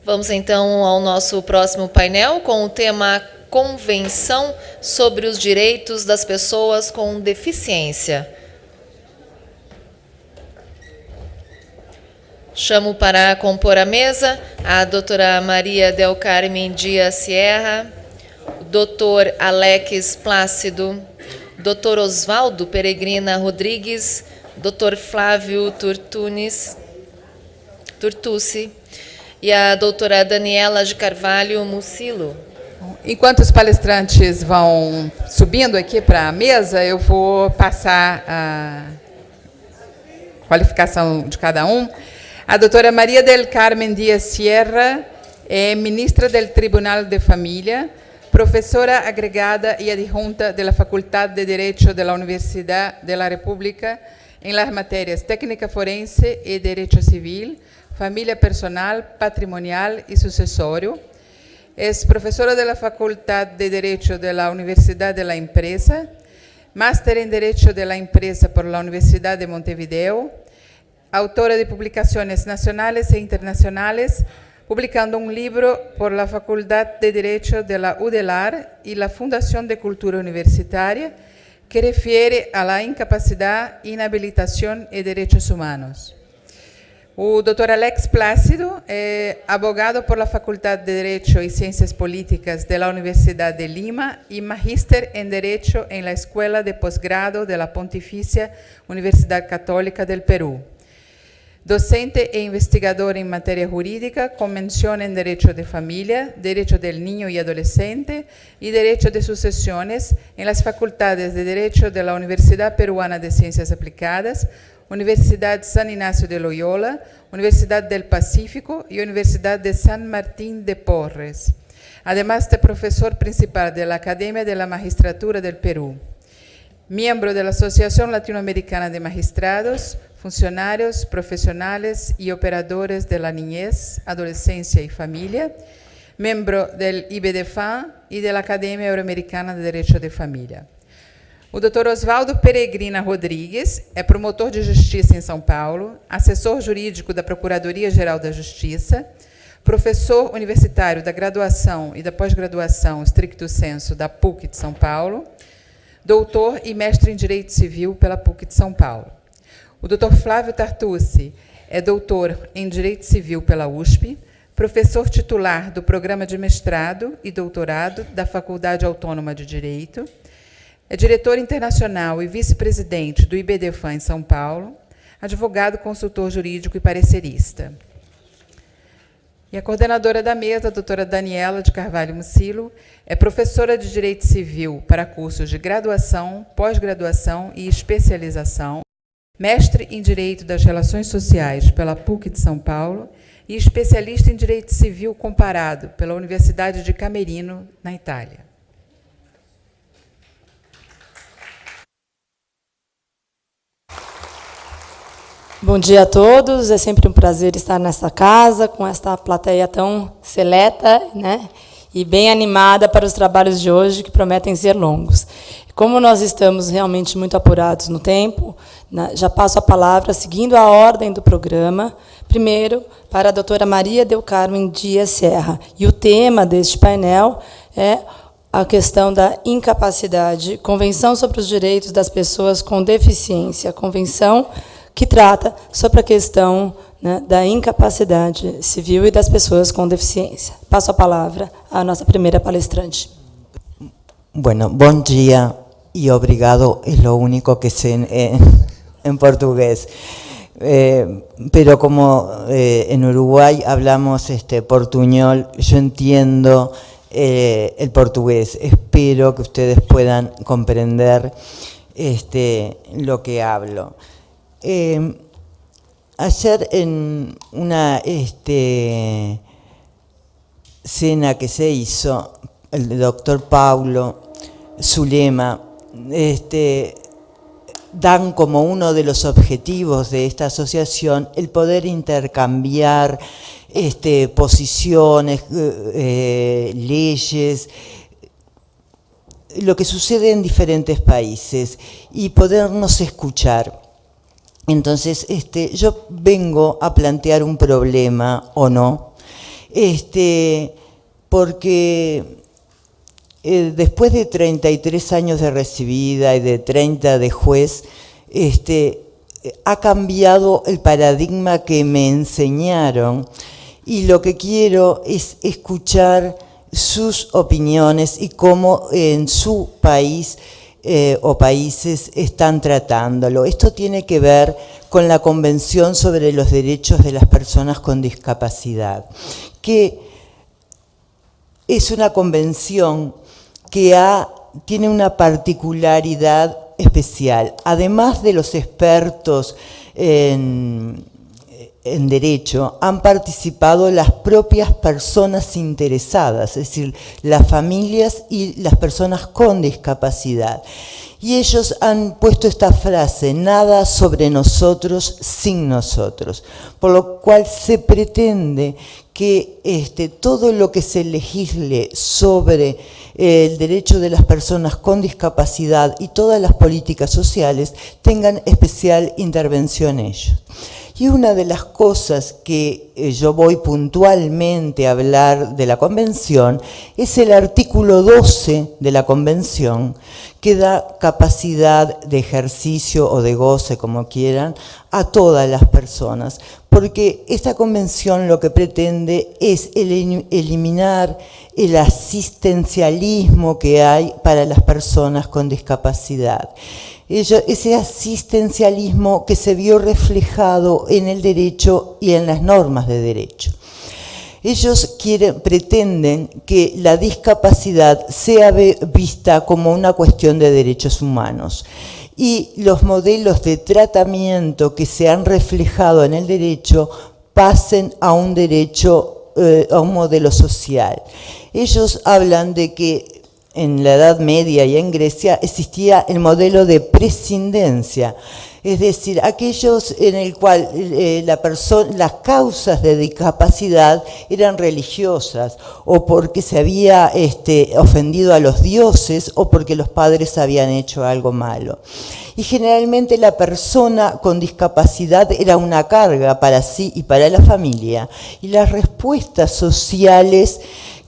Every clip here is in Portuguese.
Vamos então ao nosso próximo painel com o tema Convenção sobre os Direitos das Pessoas com Deficiência. Chamo para compor a mesa a doutora Maria del Carmen Dias Sierra, o doutor Alex Plácido, doutor Osvaldo Peregrina Rodrigues, doutor Flávio Turtucci e a doutora Daniela de Carvalho Mucilo. Enquanto os palestrantes vão subindo aqui para a mesa, eu vou passar a qualificação de cada um. A doutora Maria del Carmen Dias Sierra é ministra do Tribunal de Família, professora agregada e adjunta da Faculdade de Direito da Universidade da República em las matérias Técnica Forense e Direito Civil, Família Personal, Patrimonial e Sucessório. É professora da Faculdade de Direito da Universidade de la Empresa, máster em Direito de la Empresa por la Universidade de Montevideo, autora de publicações nacionais e internacionais, publicando um livro por la Faculdade de Direito de la UDELAR e la Fundação de Cultura Universitária, que refere a la incapacidade, inhabilitação e direitos humanos. O Dr. Alex Plácido é abogado por la Faculdade de Direito e Ciências Políticas de la Universidade de Lima e magíster em Direito em la Escuela de Posgrado de la Pontificia Universidade Católica del Perú. Docente e investigador em matéria jurídica, com menção em Direito de Família, Direito del Niño e Adolescente e Direito de Sucessões em las Faculdades de Direito de la Universidade Peruana de Ciências Aplicadas, Universidade San Ignacio de Loyola, Universidade del Pacífico e Universidade de San Martín de Porres. Además de professor principal de la Academia de la Magistratura del Perú. Miembro de la Asociación Latinoamericana de Magistrados, funcionários, profissionais e operadores de la niñez, adolescência e família, membro del IBDFAM e da Academia Euroamericana de Direito de Família. O Dr. Osvaldo Peregrina Rodrigues é promotor de justiça em São Paulo, assessor jurídico da Procuradoria-Geral da Justiça, professor universitário da graduação e da pós-graduação stricto sensu da PUC de São Paulo, doutor e mestre em Direito Civil pela PUC de São Paulo. O Dr. Flávio Turtucci é doutor em Direito Civil pela USP, professor titular do Programa de Mestrado e Doutorado da Faculdade Autônoma de Direito, é diretor internacional e vice-presidente do IBDFAM em São Paulo, advogado, consultor jurídico e parecerista. E a coordenadora da mesa, a doutora Daniela de Carvalho Mucilo, é professora de Direito Civil para cursos de graduação, pós-graduação e especialização, mestre em Direito das Relações Sociais pela PUC de São Paulo e especialista em Direito Civil Comparado pela Universidade de Camerino, na Itália. Bom dia a todos, é sempre um prazer estar nesta casa, com esta plateia tão seleta, né, e bem animada para os trabalhos de hoje, que prometem ser longos. Como nós estamos realmente muito apurados no tempo, já passo a palavra, seguindo a ordem do programa, primeiro para a doutora Maria del Carmen Dias Sierra. E o tema deste painel é a questão da incapacidade, Convenção sobre os Direitos das Pessoas com Deficiência, Convenção que trata sobre a questão, né, da incapacidade civil e das pessoas com deficiência. Passo a palavra à nossa primeira palestrante. Bueno, bom dia e obrigado, é o único que sei em português. Pero como en Uruguay hablamos portuñol, yo entiendo el portugués. Espero que ustedes puedan comprender lo que hablo. Ayer en una cena que se hizo, el doctor Paulo Zulema, dan como uno de los objetivos de esta asociación el poder intercambiar posiciones, leyes, lo que sucede en diferentes países y podernos escuchar. Entonces, yo vengo a plantear un problema, o no, porque después de 33 años de recibida y de 30 de juez, ha cambiado el paradigma que me enseñaron, y lo que quiero es escuchar sus opiniones y cómo en su país o países están tratándolo. Esto tiene que ver con la Convención sobre los Derechos de las Personas con Discapacidad, que es una convención que tiene una particularidad especial. Además de los expertos en derecho, han participado las propias personas interesadas, es decir, las familias y las personas con discapacidad. Y ellos han puesto esta frase: nada sobre nosotros sin nosotros, por lo cual se pretende que todo lo que se legisle sobre el derecho de las personas con discapacidad y todas las políticas sociales tengan especial intervención ellos. Y una de las cosas que yo voy puntualmente a hablar de la Convención es el artículo 12 de la Convención, que da capacidad de ejercicio o de goce, como quieran, a todas las personas. Porque esta Convención lo que pretende es eliminar el asistencialismo que hay para las personas con discapacidad. Ese asistencialismo que se vio reflejado en el derecho y en las normas de derecho. Ellos pretenden que la discapacidad sea vista como una cuestión de derechos humanos, y los modelos de tratamiento que se han reflejado en el derecho pasen a un derecho, a un modelo social. Ellos hablan de que en la Edad Media y en Grecia existía el modelo de prescindencia, es decir, aquellos en el cual las causas de discapacidad eran religiosas, o porque se había ofendido a los dioses, o porque los padres habían hecho algo malo. Y generalmente la persona con discapacidad era una carga para sí y para la familia, y las respuestas sociales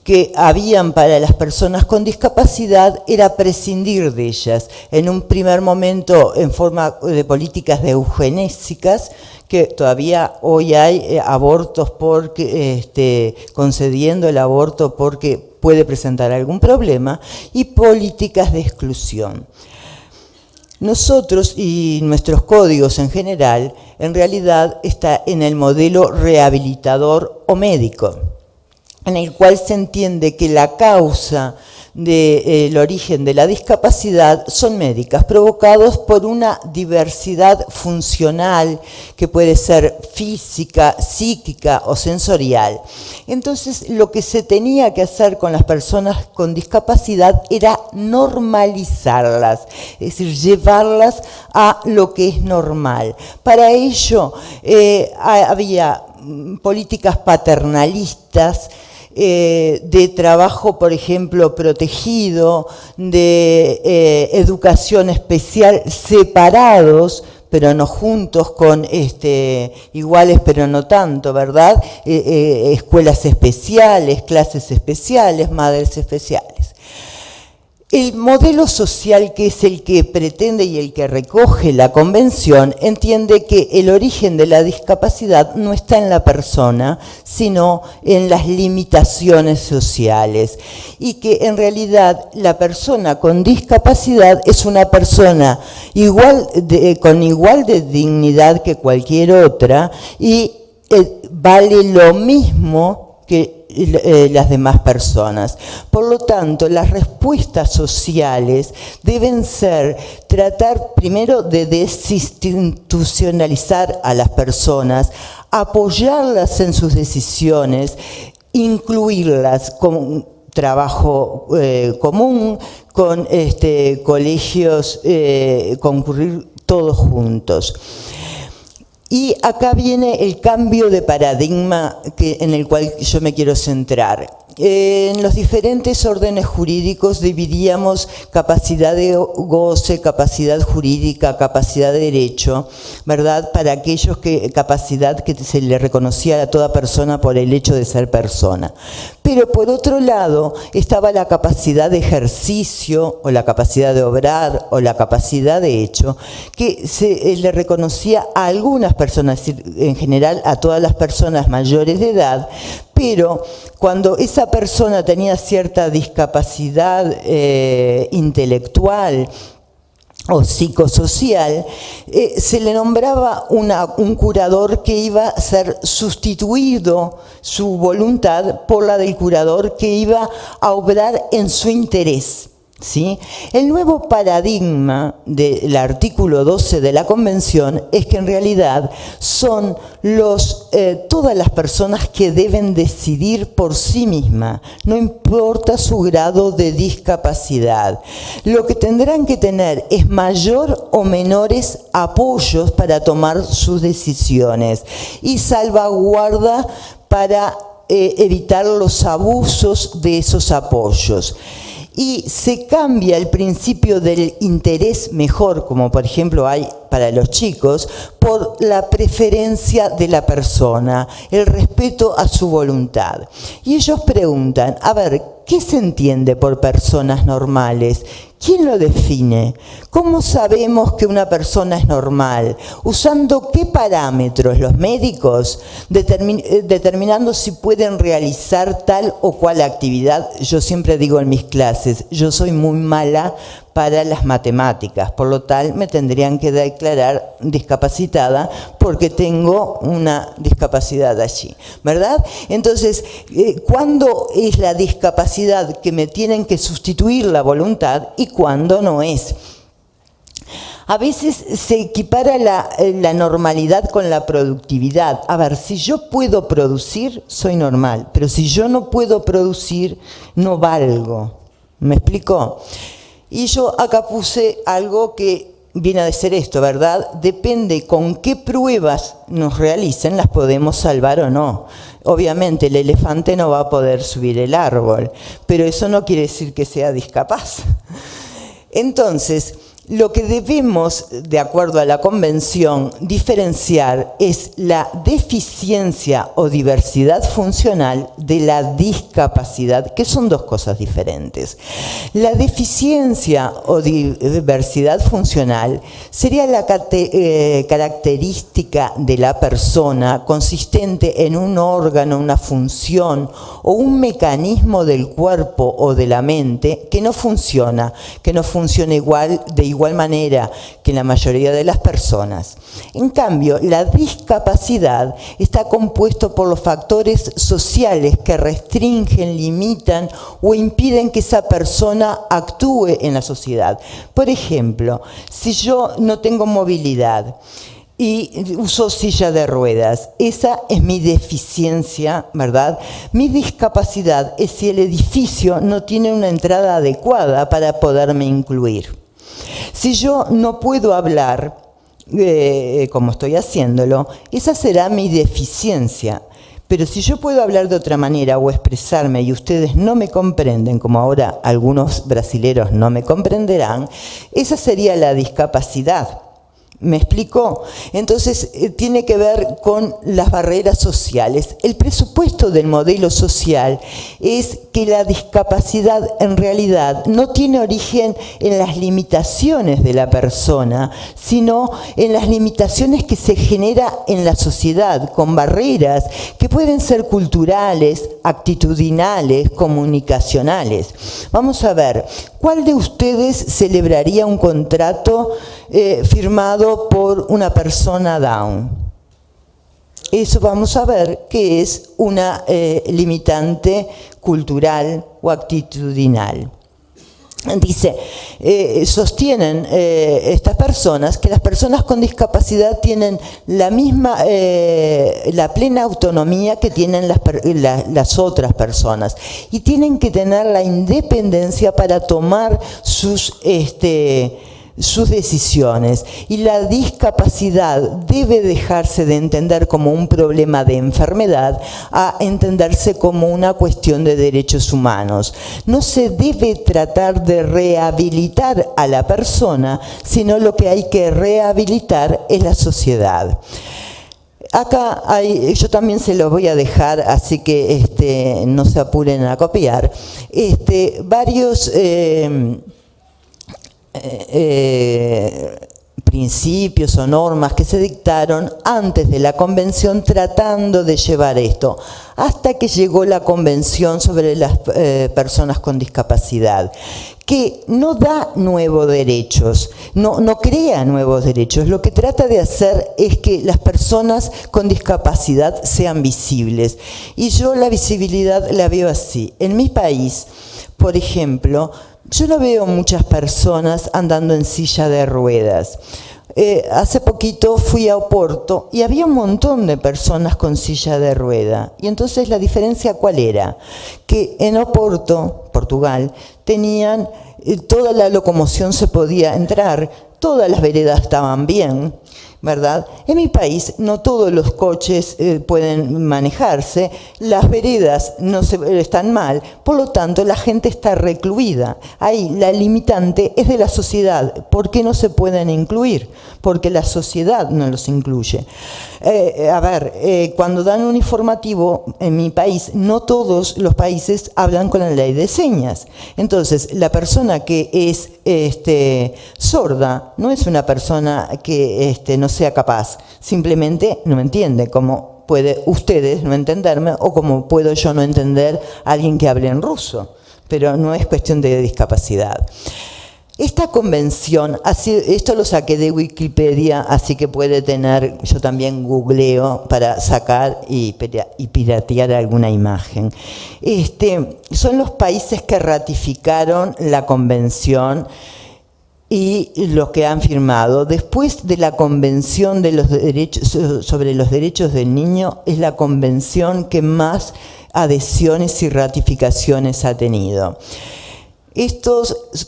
que habían para las personas con discapacidad era prescindir de ellas. En un primer momento en forma de políticas de eugenésicas, que todavía hoy hay abortos concediendo el aborto porque puede presentar algún problema, y políticas de exclusión. Nosotros y nuestros códigos en general, en realidad está en el modelo rehabilitador o médico, en el cual se entiende que la causa del origen de la discapacidad son médicas, provocados por una diversidad funcional que puede ser física, psíquica o sensorial. Entonces, lo que se tenía que hacer con las personas con discapacidad era normalizarlas, es decir, llevarlas a lo que es normal. Para ello había políticas paternalistas, de trabajo, por ejemplo, protegido, de educación especial, separados, pero no juntos, con iguales pero no tanto, ¿verdad? Escuelas especiales, clases especiales, madres especiales. El modelo social, que es el que pretende y el que recoge la Convención, entiende que el origen de la discapacidad no está en la persona, sino en las limitaciones sociales, y que en realidad la persona con discapacidad es una persona con igual de dignidad que cualquier otra, y vale lo mismo que las demás personas. Por lo tanto, las respuestas sociales deben ser tratar primero de desinstitucionalizar a las personas, apoyarlas en sus decisiones, incluirlas con trabajo común, con colegios, concurrir todos juntos. Y acá viene el cambio de paradigma en el cual yo me quiero centrar. en los diferentes órdenes jurídicos dividíamos capacidad de goce, capacidad jurídica, capacidad de derecho, ¿verdad? Para aquellos capacidad que se le reconocía a toda persona por el hecho de ser persona. Pero por otro lado estaba la capacidad de ejercicio, o la capacidad de obrar, o la capacidad de hecho, que se le reconocía a algunas personas, en general a todas las personas mayores de edad, pero cuando esa persona tenía cierta discapacidad intelectual o psicosocial, se le nombraba un curador que iba a ser sustituido su voluntad por la del curador que iba a obrar en su interés. ¿Sí? El nuevo paradigma del artículo 12 de la Convención es que en realidad son todas las personas que deben decidir por sí mismas, no importa su grado de discapacidad. Lo que tendrán que tener es mayor o menores apoyos para tomar sus decisiones y salvaguarda para evitar los abusos de esos apoyos. Y se cambia el principio del interés mejor, como por ejemplo hay para los chicos, por la preferencia de la persona, el respeto a su voluntad. Y ellos preguntan, a ver, ¿qué se entiende por personas normales? ¿Quién lo define? ¿Cómo sabemos que una persona es normal? ¿Usando qué parámetros los médicos? Determinando si pueden realizar tal o cual actividad. Yo siempre digo en mis clases, yo soy muy mala para las matemáticas, por lo tal me tendrían que declarar discapacitada porque tengo una discapacidad allí, ¿verdad? Entonces, ¿cuándo es la discapacidad que me tienen que sustituir la voluntad y cuándo no es? A veces se equipara la normalidad con la productividad. A ver, si yo puedo producir, soy normal, pero si yo no puedo producir, no valgo. ¿Me explico? Y yo acá puse algo que viene a decir esto, ¿verdad? Depende con qué pruebas nos realicen, las podemos salvar o no. Obviamente el elefante no va a poder subir el árbol, pero eso no quiere decir que sea discapaz. Entonces, lo que debemos, de acuerdo a la Convención, diferenciar es la deficiencia o diversidad funcional de la discapacidad, que son dos cosas diferentes. La deficiencia o diversidad funcional sería la característica de la persona consistente en un órgano, una función o un mecanismo del cuerpo o de la mente que no funciona de igual manera que la mayoría de las personas. En cambio, la discapacidad está compuesto por los factores sociales que restringen, limitan o impiden que esa persona actúe en la sociedad. Por ejemplo, si yo no tengo movilidad y uso silla de ruedas, esa es mi deficiencia, ¿verdad? Mi discapacidad es si el edificio no tiene una entrada adecuada para poderme incluir. Si yo no puedo hablar, como estoy haciéndolo, esa será mi deficiencia. Pero si yo puedo hablar de otra manera o expresarme y ustedes no me comprenden, como ahora algunos brasileros no me comprenderán, esa sería la discapacidad. ¿Me explico? Entonces, tiene que ver con las barreras sociales. El presupuesto del modelo social es que la discapacidad en realidad no tiene origen en las limitaciones de la persona, sino en las limitaciones que se genera en la sociedad, con barreras que pueden ser culturales, actitudinales, comunicacionales. Vamos a ver, ¿cuál de ustedes celebraría un contrato firmado por una persona Down? Eso vamos a ver que es una limitante cultural o actitudinal. Dice, sostienen estas personas que las personas con discapacidad tienen la plena autonomía que tienen las otras personas y tienen que tener la independencia para tomar sus sus decisiones, y la discapacidad debe dejarse de entender como un problema de enfermedad a entenderse como una cuestión de derechos humanos. No se debe tratar de rehabilitar a la persona, sino lo que hay que rehabilitar es la sociedad. Acá yo también se los voy a dejar, así que no se apuren a copiar, varios principios o normas que se dictaron antes de la convención tratando de llevar esto, hasta que llegó la Convención sobre las personas con discapacidad, que no da nuevos derechos, no crea nuevos derechos. Lo que trata de hacer es que las personas con discapacidad sean visibles. Y yo la visibilidad la veo así. En mi país, por ejemplo, yo no veo muchas personas andando en silla de ruedas. Hace poquito fui a Oporto y había un montón de personas con silla de rueda. Y entonces la diferencia ¿cuál era? Que en Oporto, Portugal, tenían toda la locomoción, se podía entrar, todas las veredas estaban bien, ¿verdad? En mi país no todos los coches pueden manejarse, las veredas están mal, por lo tanto la gente está recluida. Ahí la limitante es de la sociedad. ¿Por qué no se pueden incluir? Porque la sociedad no los incluye. Cuando dan un informativo en mi país, no todos los países hablan con la ley de señas. Entonces, la persona que es sorda no es una persona que no sea capaz, simplemente no me entiende, como puede ustedes no entenderme o como puedo yo no entender a alguien que hable en ruso, pero no es cuestión de discapacidad. Esta convención, esto lo saqué de Wikipedia, así que puede tener, yo también googleo para sacar y piratear alguna imagen. Son los países que ratificaron la convención y los que han firmado. Después de la Convención de los derechos, sobre los derechos del niño, es la convención que más adhesiones y ratificaciones ha tenido.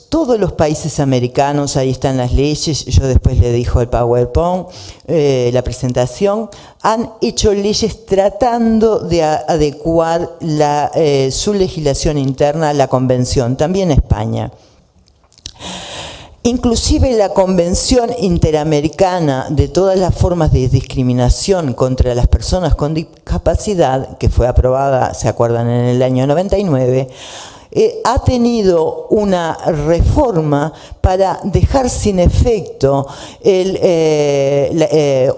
Todos los países americanos, ahí están las leyes, yo después le dejo el PowerPoint, la presentación, han hecho leyes tratando de adecuar su legislación interna a la convención, también España. Inclusive la Convención Interamericana de todas las formas de discriminación contra las personas con discapacidad, que fue aprobada, se acuerdan, en el año 99, ha tenido una reforma para dejar sin efecto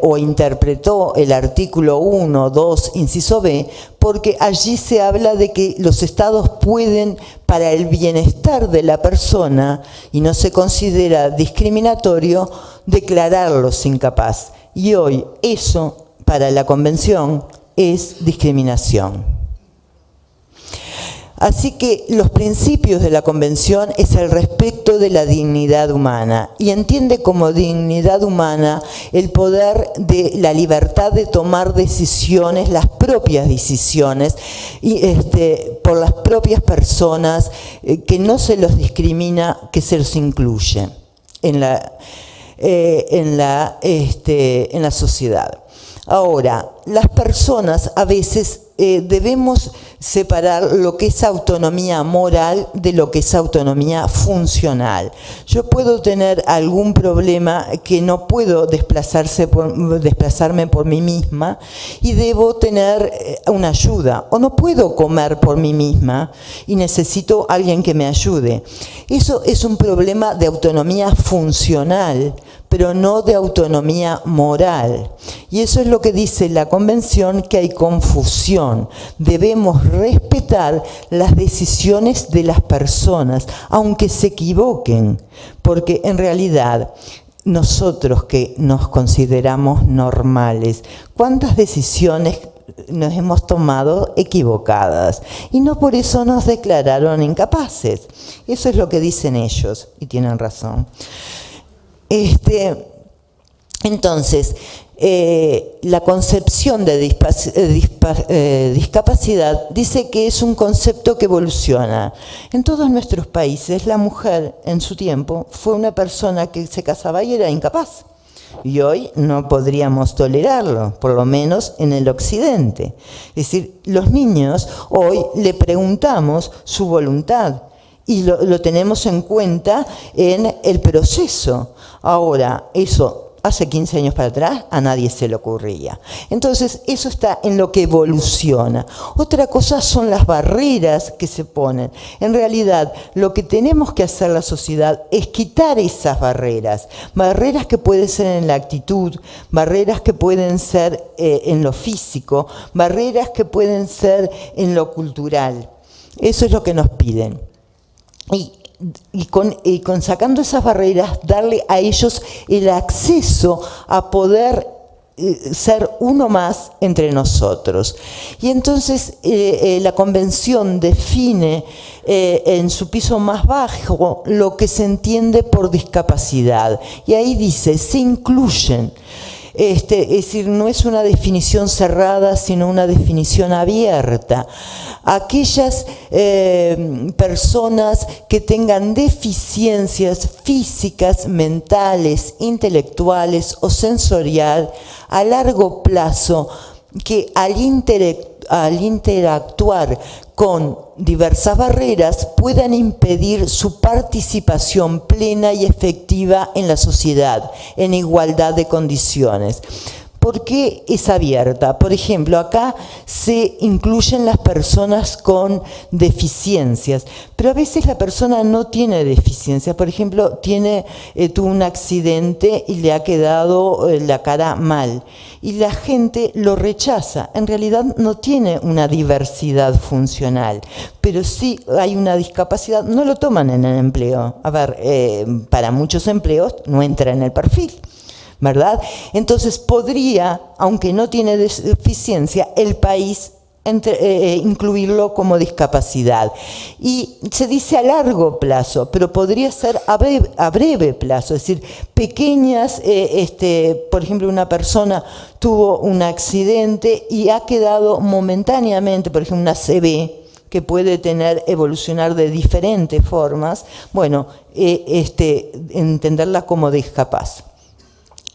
o interpretó el artículo 1, 2, inciso B, porque allí se habla de que los estados pueden, para el bienestar de la persona, y no se considera discriminatorio, declararlos incapaz. Y hoy eso, para la Convención, es discriminación. Así que los principios de la Convención es el respeto de la dignidad humana y entiende como dignidad humana el poder de la libertad de tomar decisiones, las propias decisiones, y por las propias personas, que no se los discrimina, que se los incluye en la sociedad. Ahora, las personas a veces debemos separar lo que es autonomía moral de lo que es autonomía funcional. Yo puedo tener algún problema que no puedo desplazarme por mí misma y debo tener una ayuda, o no puedo comer por mí misma y necesito a alguien que me ayude. Eso es un problema de autonomía funcional, pero no de autonomía moral. Y eso es lo que dice la Convención, que hay confusión. Debemos respetar las decisiones de las personas, aunque se equivoquen, porque en realidad nosotros que nos consideramos normales, ¿cuántas decisiones nos hemos tomado equivocadas? Y no por eso nos declararon incapaces. Eso es lo que dicen ellos, y tienen razón. Entonces, la concepción de discapacidad dice que es un concepto que evoluciona. En todos nuestros países, la mujer en su tiempo fue una persona que se casaba y era incapaz. Y hoy no podríamos tolerarlo, por lo menos en el occidente. Es decir, los niños hoy le preguntamos su voluntad y lo tenemos en cuenta en el proceso. Ahora, eso hace 15 años para atrás a nadie se le ocurría. Entonces, eso está en lo que evoluciona. Otra cosa son las barreras que se ponen. En realidad, lo que tenemos que hacer la sociedad es quitar esas barreras. Barreras que pueden ser en la actitud, barreras que pueden ser en lo físico, barreras que pueden ser en lo cultural. Eso es lo que nos piden. Y con sacando esas barreras, darle a ellos el acceso a poder ser uno más entre nosotros. Y entonces la Convención define en su piso más bajo lo que se entiende por discapacidad. Y ahí dice, se incluyen. Es decir, no es una definición cerrada, sino una definición abierta. Aquellas personas que tengan deficiencias físicas, mentales, intelectuales o sensorial a largo plazo, que al interactuar con diversas barreras puedan impedir su participación plena y efectiva en la sociedad, en igualdad de condiciones. ¿Por qué es abierta? Por ejemplo, acá se incluyen las personas con deficiencias, pero a veces la persona no tiene deficiencia. Por ejemplo, tuvo un accidente y le ha quedado la cara mal, y la gente lo rechaza. En realidad no tiene una diversidad funcional, pero sí hay una discapacidad, no lo toman en el empleo. A ver, para muchos empleos no entra en el perfil, ¿verdad? Entonces podría, aunque no tiene deficiencia, el país incluirlo como discapacidad. Y se dice a largo plazo, pero podría ser a breve plazo, es decir, pequeñas, por ejemplo, una persona tuvo un accidente y ha quedado momentáneamente, por ejemplo, una CB, que puede evolucionar de diferentes formas, bueno, entenderla como discapaz.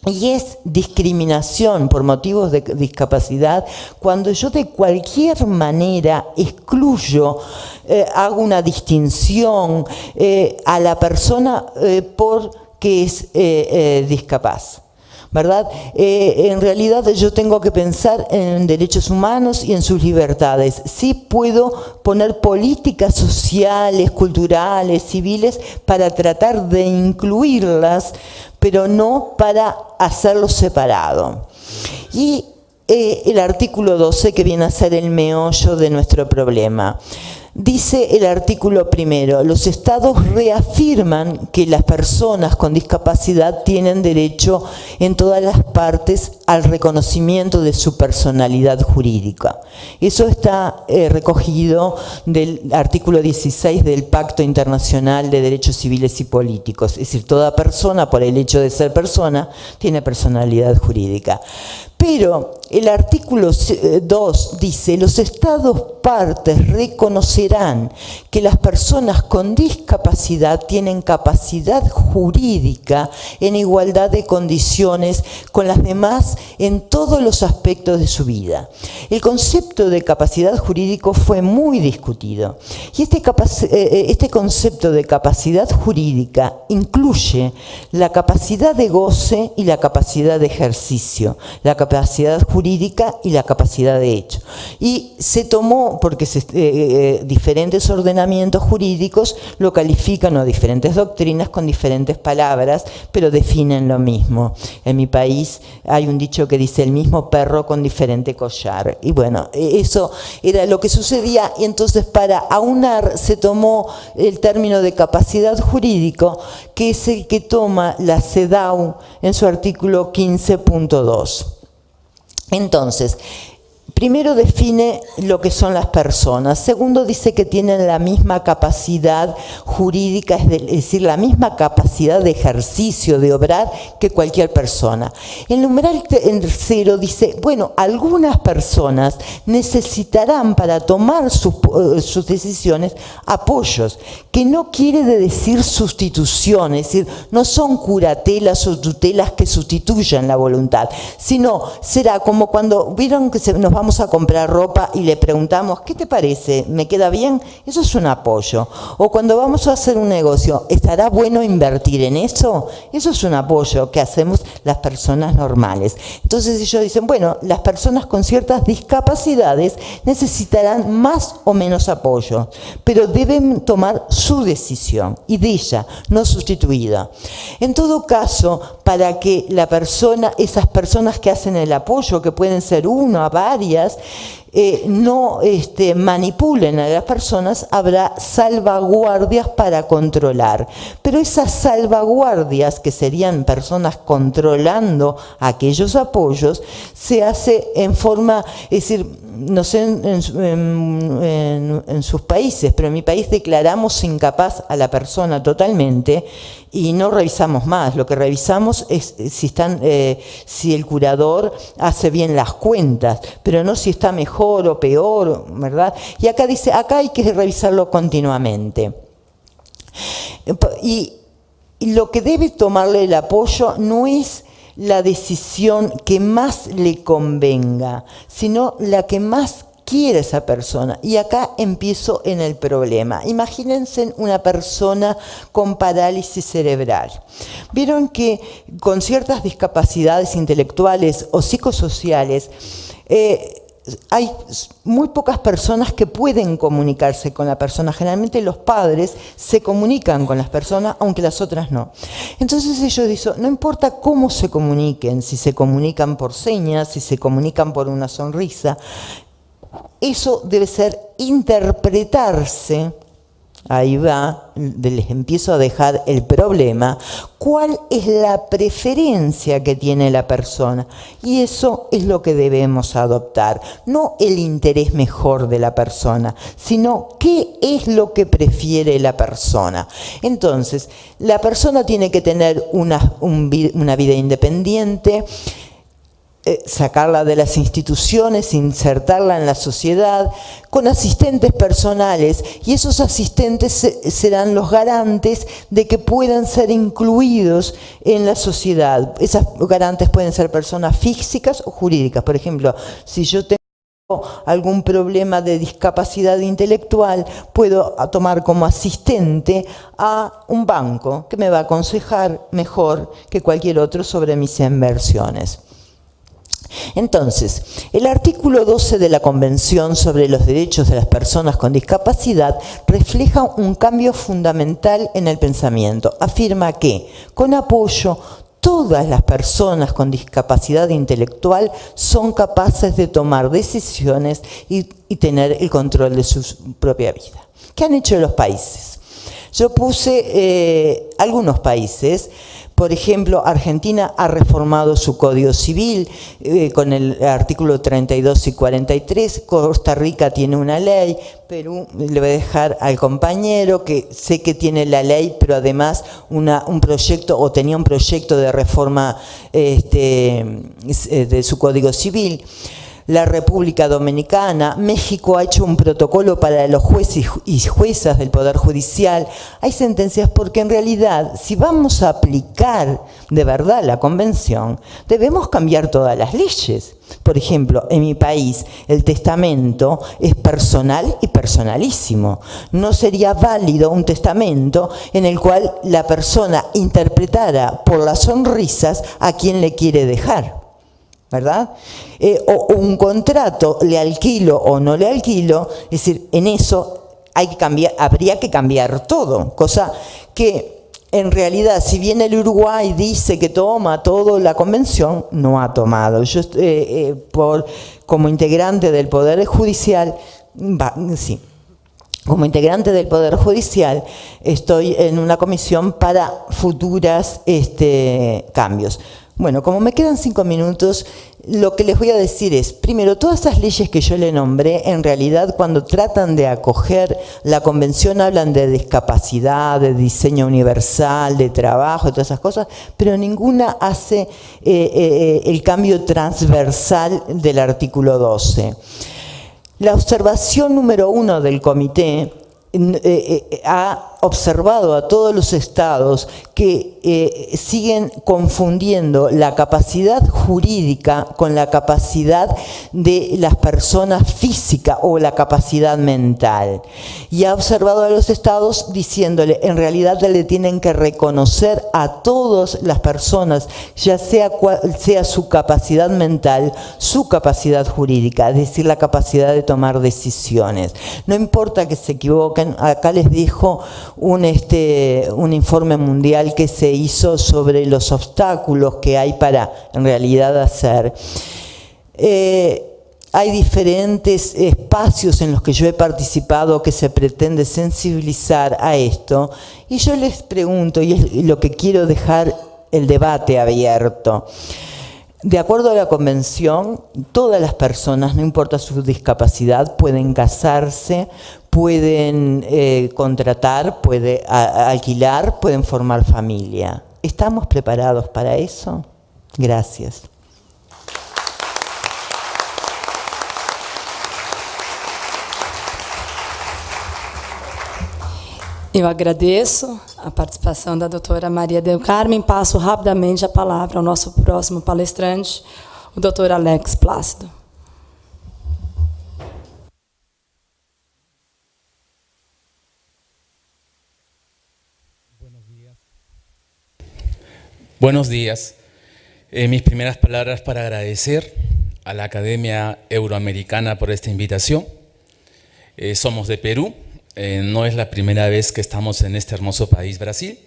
Y es discriminación por motivos de discapacidad cuando yo de cualquier manera excluyo, hago una distinción a la persona porque es discapaz, ¿verdad? En realidad yo tengo que pensar en derechos humanos y en sus libertades. Sí puedo poner políticas sociales, culturales, civiles para tratar de incluirlas, pero no para hacerlo separado. Y el artículo 12, que viene a ser el meollo de nuestro problema. Dice el artículo primero, los estados reafirman que las personas con discapacidad tienen derecho en todas las partes al reconocimiento de su personalidad jurídica. Eso está recogido del artículo 16 del Pacto Internacional de Derechos Civiles y Políticos. Es decir, toda persona, por el hecho de ser persona, tiene personalidad jurídica. Pero el artículo 2 dice, los estados partes reconocerán que las personas con discapacidad tienen capacidad jurídica en igualdad de condiciones con las demás en todos los aspectos de su vida. El concepto de capacidad jurídico fue muy discutido. Y este concepto de capacidad jurídica incluye la capacidad de goce y la capacidad de ejercicio, la capacidad jurídica y la capacidad de hecho. Y se tomó, porque diferentes ordenamientos jurídicos lo califican, o diferentes doctrinas con diferentes palabras, pero definen lo mismo. En mi país hay un dicho que dice el mismo perro con diferente collar. Y bueno, eso era lo que sucedía, y entonces para aunar se tomó el término de capacidad jurídico, que es el que toma la CEDAW en su artículo 15.2. Entonces, primero define lo que son las personas. Segundo, dice que tienen la misma capacidad jurídica, es decir, la misma capacidad de ejercicio, de obrar, que cualquier persona. El numeral tercero dice, bueno, algunas personas necesitarán para tomar sus decisiones apoyos, que no quiere decir sustitución, es decir, no son curatelas o tutelas que sustituyan la voluntad, sino será como cuando vieron que nos vamos a comprar ropa y le preguntamos, ¿qué te parece? ¿Me queda bien? Eso es un apoyo. O cuando vamos a hacer un negocio, ¿estará bueno invertir en eso? Eso es un apoyo que hacemos las personas normales. Entonces ellos dicen, bueno, las personas con ciertas discapacidades necesitarán más o menos apoyo, pero deben tomar su decisión y de ella, no sustituida. En todo caso, para que la persona, esas personas que hacen el apoyo, que pueden ser una, varias, no manipulen a las personas, habrá salvaguardias para controlar. Pero esas salvaguardias, que serían personas controlando aquellos apoyos, se hace en forma, es decir, no sé en sus países, pero en mi país declaramos incapaz a la persona totalmente y no revisamos más. Lo que revisamos es si el curador hace bien las cuentas, pero no si está mejor o peor, ¿verdad? Y acá dice, acá hay que revisarlo continuamente. Y lo que debe tomarle el apoyo no es la decisión que más le convenga, sino la que más quiere esa persona. Y acá empiezo en el problema. Imagínense una persona con parálisis cerebral. Vieron que con ciertas discapacidades intelectuales o psicosociales, hay muy pocas personas que pueden comunicarse con la persona. Generalmente los padres se comunican con las personas, aunque las otras no. Entonces ellos dicen, no importa cómo se comuniquen, si se comunican por señas, si se comunican por una sonrisa, eso debe ser interpretarse. Ahí va, les empiezo a dejar el problema. ¿Cuál es la preferencia que tiene la persona? Y eso es lo que debemos adoptar. No el interés mejor de la persona, sino qué es lo que prefiere la persona. Entonces, la persona tiene que tener una vida independiente, sacarla de las instituciones, insertarla en la sociedad, con asistentes personales, y esos asistentes serán los garantes de que puedan ser incluidos en la sociedad. Esas garantes pueden ser personas físicas o jurídicas. Por ejemplo, si yo tengo algún problema de discapacidad intelectual, puedo tomar como asistente a un banco que me va a aconsejar mejor que cualquier otro sobre mis inversiones. Entonces, el artículo 12 de la Convención sobre los Derechos de las Personas con Discapacidad refleja un cambio fundamental en el pensamiento. Afirma que, con apoyo, todas las personas con discapacidad intelectual son capaces de tomar decisiones y tener el control de su propia vida. ¿Qué han hecho los países? Yo puse algunos países. Por ejemplo, Argentina ha reformado su Código Civil con el artículo 32 y 43, Costa Rica tiene una ley, Perú le voy a dejar al compañero que sé que tiene la ley, pero además un proyecto, o tenía un proyecto de reforma de su Código Civil. La República Dominicana, México ha hecho un protocolo para los jueces y juezas del Poder Judicial. Hay sentencias porque en realidad, si vamos a aplicar de verdad la Convención, debemos cambiar todas las leyes. Por ejemplo, en mi país, el testamento es personal y personalísimo. No sería válido un testamento en el cual la persona interpretara por las sonrisas a quien le quiere dejar, ¿verdad? O un contrato, le alquilo o no le alquilo, es decir, en eso habría que cambiar todo, cosa que en realidad, si bien el Uruguay dice que toma toda la Convención, no ha tomado. Yo, como integrante del Poder Judicial, como integrante del Poder Judicial, estoy en una comisión para futuros cambios. Bueno, como me quedan 5 minutos, lo que les voy a decir es, primero, todas esas leyes que yo le nombré, en realidad cuando tratan de acoger la convención hablan de discapacidad, de diseño universal, de trabajo, de todas esas cosas, pero ninguna hace el cambio transversal del artículo 12. La observación número 1 del comité ha observado a todos los estados que siguen confundiendo la capacidad jurídica con la capacidad de las personas físicas o la capacidad mental. Y ha observado a los estados diciéndole, en realidad le tienen que reconocer a todas las personas, ya sea cual sea su capacidad mental, su capacidad jurídica, es decir, la capacidad de tomar decisiones. No importa que se equivoquen, acá les dejo un informe mundial que se hizo sobre los obstáculos que hay para en realidad hacer. Hay diferentes espacios en los que yo he participado que se pretende sensibilizar a esto, y yo les pregunto, y es lo que quiero dejar el debate abierto. De acuerdo a la convención, todas las personas, no importa su discapacidad, pueden casarse, pueden contratar, pueden alquilar, pueden formar familia. ¿Estamos preparados para eso? Gracias. Eu agradeço a participação da doutora Maria del Carmen. Passo rapidamente a palavra ao nosso próximo palestrante, o doutor Alex Plácido. Buenos días. Mis primeras palabras para agradecer a la Academia Euroamericana por esta invitación. Somos de Perú. No es la primera vez que estamos en este hermoso país, Brasil.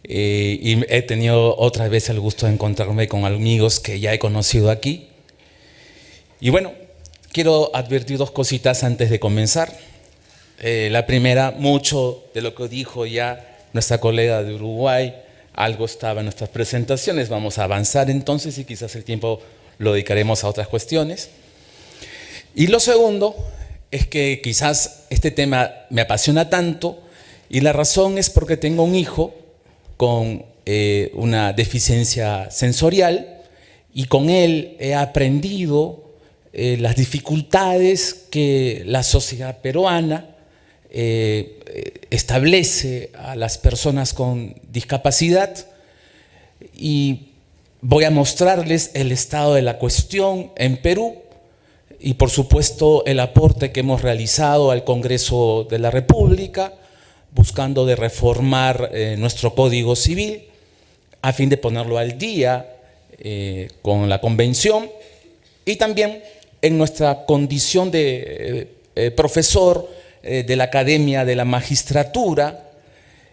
Y he tenido otra vez el gusto de encontrarme con amigos que ya he conocido aquí. Y bueno, quiero advertir 2 cositas antes de comenzar. La primera, mucho de lo que dijo ya nuestra colega de Uruguay, algo estaba en nuestras presentaciones. Vamos a avanzar entonces y quizás el tiempo lo dedicaremos a otras cuestiones. Y lo segundo es que quizás este tema me apasiona tanto, y la razón es porque tengo un hijo con una deficiencia sensorial, y con él he aprendido las dificultades que la sociedad peruana establece a las personas con discapacidad, y voy a mostrarles el estado de la cuestión en Perú y por supuesto el aporte que hemos realizado al Congreso de la República buscando de reformar nuestro Código Civil a fin de ponerlo al día con la Convención, y también en nuestra condición de profesor de la Academia de la Magistratura.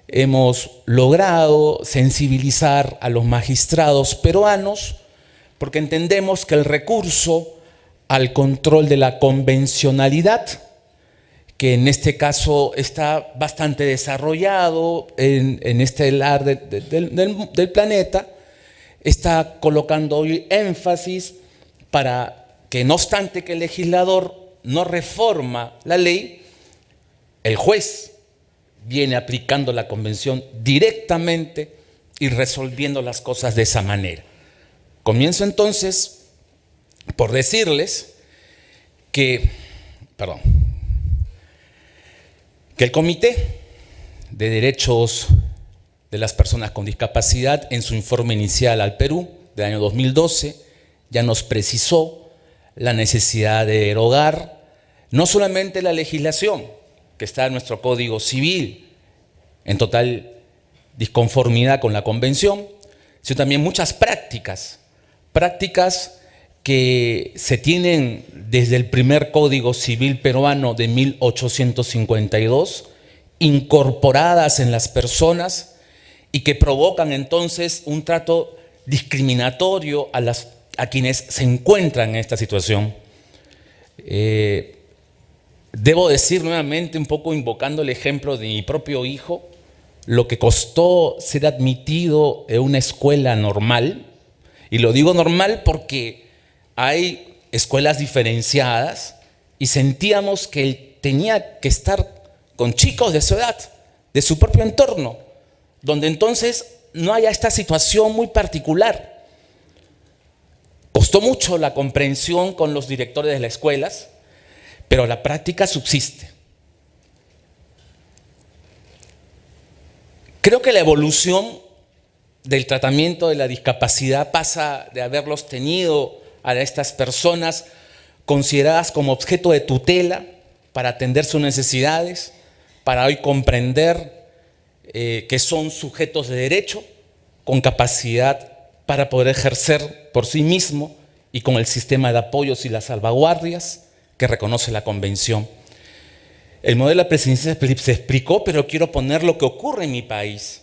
Hemos logrado sensibilizar a los magistrados peruanos porque entendemos que el recurso al control de la convencionalidad, que en este caso está bastante desarrollado en este lado del planeta, está colocando hoy énfasis para que, no obstante que el legislador no reforma la ley, el juez viene aplicando la convención directamente y resolviendo las cosas de esa manera. Comienzo entonces por decirles que el Comité de Derechos de las Personas con Discapacidad, en su informe inicial al Perú del año 2012, ya nos precisó la necesidad de derogar no solamente la legislación que está en nuestro Código Civil en total disconformidad con la Convención, sino también muchas prácticas que se tienen desde el primer Código Civil peruano de 1852, incorporadas en las personas y que provocan entonces un trato discriminatorio a quienes se encuentran en esta situación. Debo decir nuevamente, un poco invocando el ejemplo de mi propio hijo, lo que costó ser admitido en una escuela normal Y lo digo normal porque hay escuelas diferenciadas y sentíamos que él tenía que estar con chicos de su edad, de su propio entorno, donde entonces no haya esta situación muy particular. Costó mucho la comprensión con los directores de las escuelas, pero la práctica subsiste. Creo que la evolución del tratamiento de la discapacidad pasa de haberlos tenido a estas personas consideradas como objeto de tutela para atender sus necesidades, para hoy comprender que son sujetos de derecho con capacidad para poder ejercer por sí mismo y con el sistema de apoyos y las salvaguardias que reconoce la Convención. El modelo de la presidencia se explicó, pero quiero poner lo que ocurre en mi país.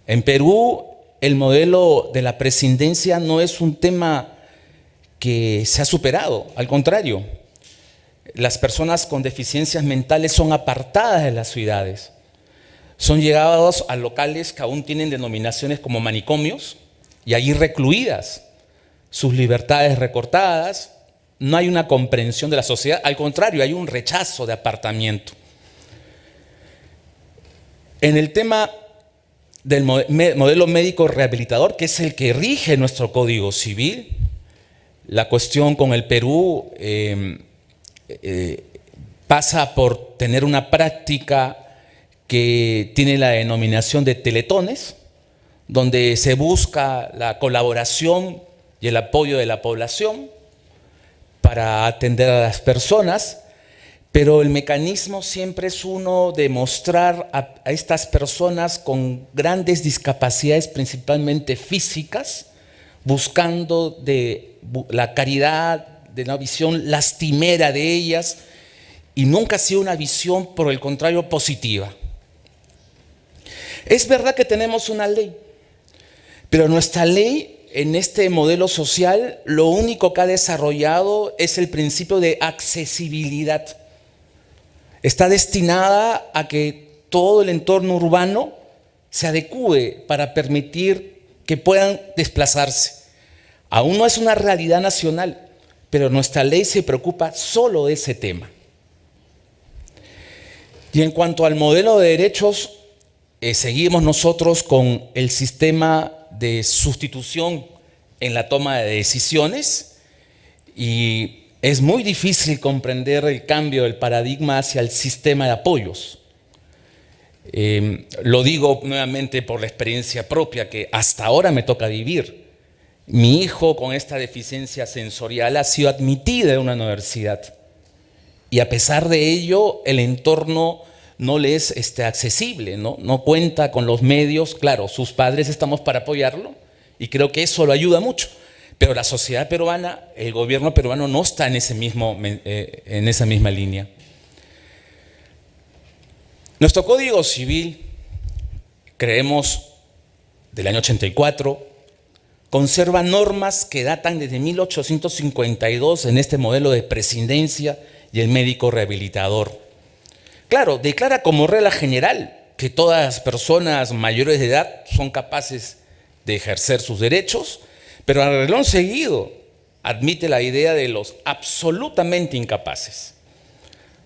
En Perú, el modelo de la presidencia no es un tema que se ha superado, al contrario. Las personas con deficiencias mentales son apartadas de las ciudades. Son llevados a locales que aún tienen denominaciones como manicomios y allí recluidas, sus libertades recortadas. No hay una comprensión de la sociedad, al contrario, hay un rechazo de apartamiento. En el tema del modelo médico rehabilitador, que es el que rige nuestro Código Civil, la cuestión con el Perú pasa por tener una práctica que tiene la denominación de teletones, donde se busca la colaboración y el apoyo de la población para atender a las personas, pero el mecanismo siempre es uno de mostrar a estas personas con grandes discapacidades, principalmente físicas, buscando la caridad, de una visión lastimera de ellas, y nunca ha sido una visión, por el contrario, positiva. Es verdad que tenemos una ley, pero nuestra ley en este modelo social lo único que ha desarrollado es el principio de accesibilidad. Está destinada a que todo el entorno urbano se adecúe para permitir que puedan desplazarse. Aún no es una realidad nacional, pero nuestra ley se preocupa solo de ese tema. Y en cuanto al modelo de derechos, seguimos nosotros con el sistema de sustitución en la toma de decisiones, y es muy difícil comprender el cambio del paradigma hacia el sistema de apoyos. Lo digo nuevamente por la experiencia propia que hasta ahora me toca vivir. Mi hijo con esta deficiencia sensorial ha sido admitido en una universidad y a pesar de ello el entorno no le es accesible, no cuenta con los medios. Claro, sus padres estamos para apoyarlo y creo que eso lo ayuda mucho, pero la sociedad peruana, el gobierno peruano no está en esa misma línea. Nuestro Código Civil, creemos del año 84, conserva normas que datan desde 1852 en este modelo de presidencia y el médico rehabilitador. Claro, declara como regla general que todas las personas mayores de edad son capaces de ejercer sus derechos, pero al renglón seguido admite la idea de los absolutamente incapaces,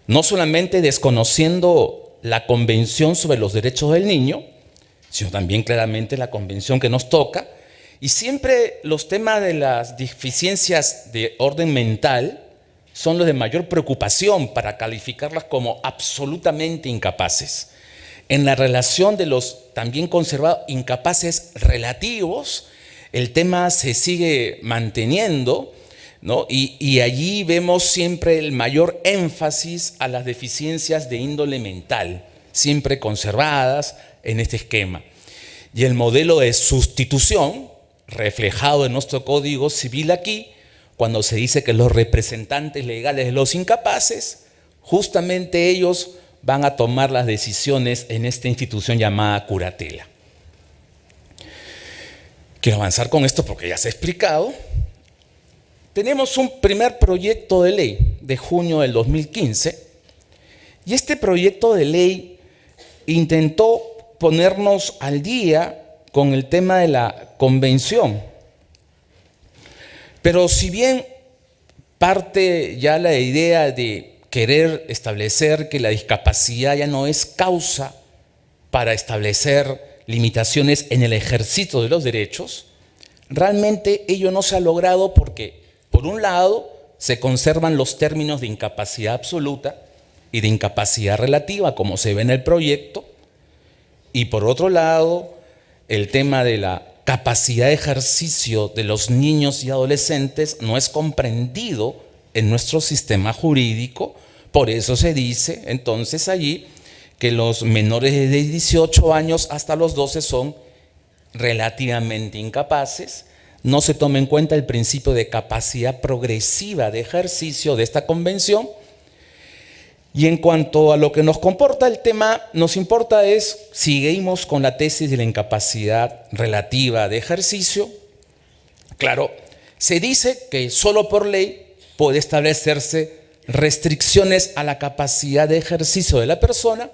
no solamente desconociendo la Convención sobre los Derechos del Niño, sino también claramente la Convención que nos toca, y siempre los temas de las deficiencias de orden mental son los de mayor preocupación para calificarlas como absolutamente incapaces. En la relación de los también conservados incapaces relativos, el tema se sigue manteniendo, ¿no? Y allí vemos siempre el mayor énfasis a las deficiencias de índole mental, siempre conservadas en este esquema. Y el modelo de sustitución, reflejado en nuestro Código Civil aquí, cuando se dice que los representantes legales de los incapaces, justamente ellos van a tomar las decisiones en esta institución llamada curatela. Quiero avanzar con esto porque ya se ha explicado. Tenemos un primer proyecto de ley de junio del 2015 y este proyecto de ley intentó ponernos al día con el tema de la convención Pero si bien parte ya la idea de querer establecer que la discapacidad ya no es causa para establecer limitaciones en el ejercicio de los derechos, realmente ello no se ha logrado porque, por un lado, se conservan los términos de incapacidad absoluta y de incapacidad relativa, como se ve en el proyecto, y por otro lado, el tema de la capacidad de ejercicio de los niños y adolescentes no es comprendido en nuestro sistema jurídico. Por eso se dice entonces allí que los menores de 18 años hasta los 12 son relativamente incapaces. No se toma en cuenta el principio de capacidad progresiva de ejercicio de esta convención. Y en cuanto a lo que nos comporta el tema, nos importa es, seguimos con la tesis de la incapacidad relativa de ejercicio. Claro, se dice que solo por ley puede establecerse restricciones a la capacidad de ejercicio de la persona,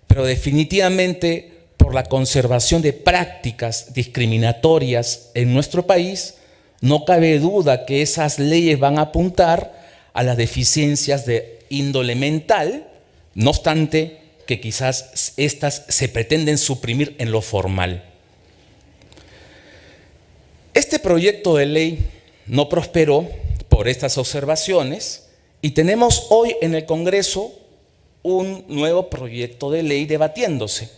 pero definitivamente por la conservación de prácticas discriminatorias en nuestro país, no cabe duda que esas leyes van a apuntar a las deficiencias de índole mental, no obstante que quizás estas se pretenden suprimir en lo formal. Este proyecto de ley no prosperó por estas observaciones y tenemos hoy en el Congreso un nuevo proyecto de ley debatiéndose.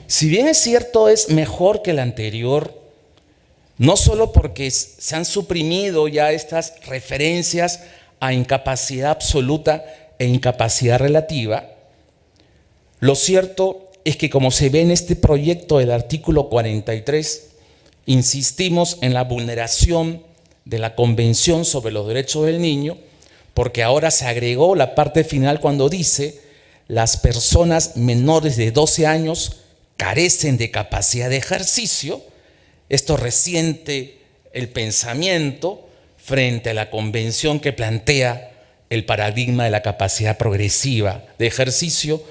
Si bien es cierto, es mejor que el anterior, no solo porque se han suprimido ya estas referencias a incapacidad absoluta e incapacidad relativa, lo cierto es que, como se ve en este proyecto del artículo 43, insistimos en la vulneración de la Convención sobre los Derechos del Niño, porque ahora se agregó la parte final cuando dice: las personas menores de 12 años carecen de capacidad de ejercicio. Esto resiente el pensamiento frente a la convención que plantea el paradigma de la capacidad progresiva de ejercicio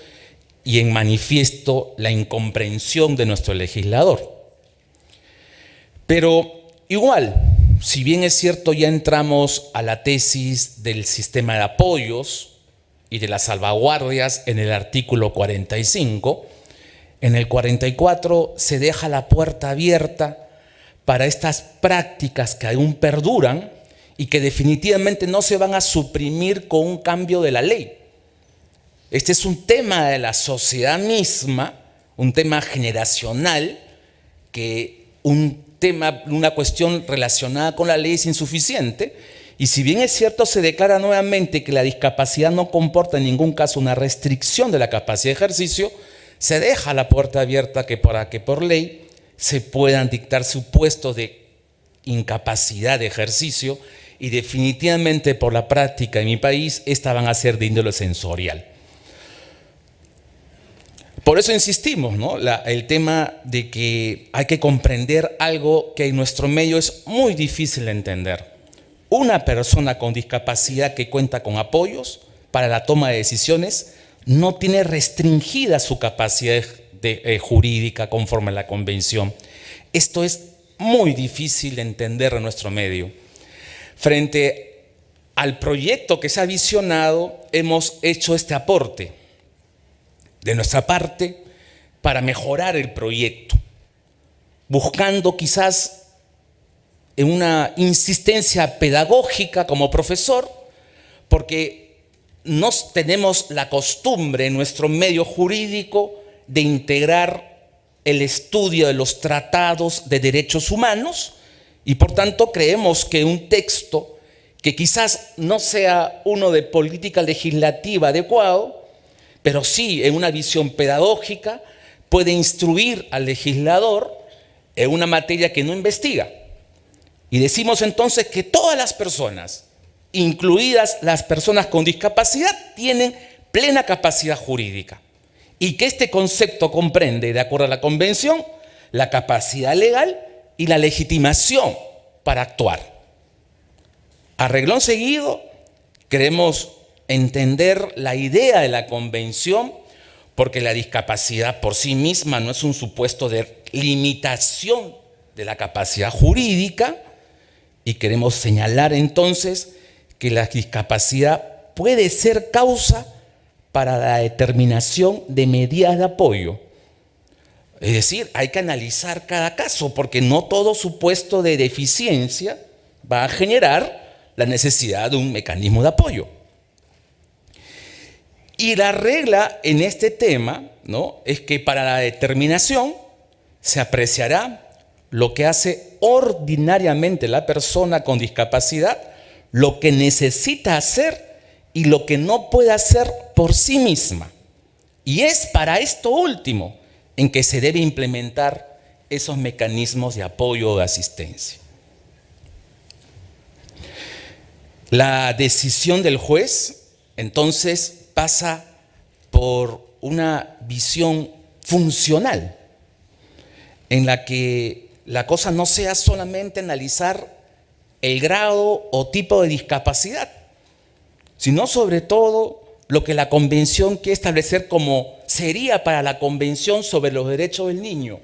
y en manifiesto la incomprensión de nuestro legislador. Pero igual, si bien es cierto, ya entramos a la tesis del sistema de apoyos y de las salvaguardias en el artículo 45, en el 44 se deja la puerta abierta para estas prácticas que aún perduran y que definitivamente no se van a suprimir con un cambio de la ley. Este es un tema de la sociedad misma, un tema generacional, una cuestión relacionada con la ley es insuficiente. Y si bien es cierto, se declara nuevamente que la discapacidad no comporta en ningún caso una restricción de la capacidad de ejercicio, se deja la puerta abierta para que por ley se puedan dictar supuestos de incapacidad de ejercicio, y definitivamente por la práctica en mi país, estas van a ser de índole sensorial. Por eso insistimos, ¿no? El tema de que hay que comprender algo que en nuestro medio es muy difícil de entender. Una persona con discapacidad que cuenta con apoyos para la toma de decisiones no tiene restringida su capacidad jurídica conforme a la convención. Esto es muy difícil de entender en nuestro medio. Frente al proyecto que se ha visionado, hemos hecho este aporte de nuestra parte para mejorar el proyecto, buscando quizás en una insistencia pedagógica como profesor, porque no tenemos la costumbre en nuestro medio jurídico de integrar el estudio de los tratados de derechos humanos, y por tanto creemos que un texto que quizás no sea uno de política legislativa adecuado, pero sí en una visión pedagógica, puede instruir al legislador en una materia que no investiga. Y decimos entonces que todas las personas, incluidas las personas con discapacidad, tienen plena capacidad jurídica, y que este concepto comprende, de acuerdo a la convención, la capacidad legal y la legitimación para actuar. A renglón seguido, queremos entender la idea de la convención, porque la discapacidad por sí misma no es un supuesto de limitación de la capacidad jurídica, y queremos señalar entonces que la discapacidad puede ser causa para la determinación de medidas de apoyo. Es decir, hay que analizar cada caso, porque no todo supuesto de deficiencia va a generar la necesidad de un mecanismo de apoyo. Y la regla en este tema, ¿no?, es que para la determinación se apreciará lo que hace ordinariamente la persona con discapacidad, lo que necesita hacer y lo que no puede hacer por sí misma. Y es para esto último en que se debe implementar esos mecanismos de apoyo o de asistencia. La decisión del juez, entonces, pasa por una visión funcional, en la que la cosa no sea solamente analizar el grado o tipo de discapacidad, sino sobre todo lo que la Convención quiere establecer como sería para la Convención sobre los Derechos del Niño,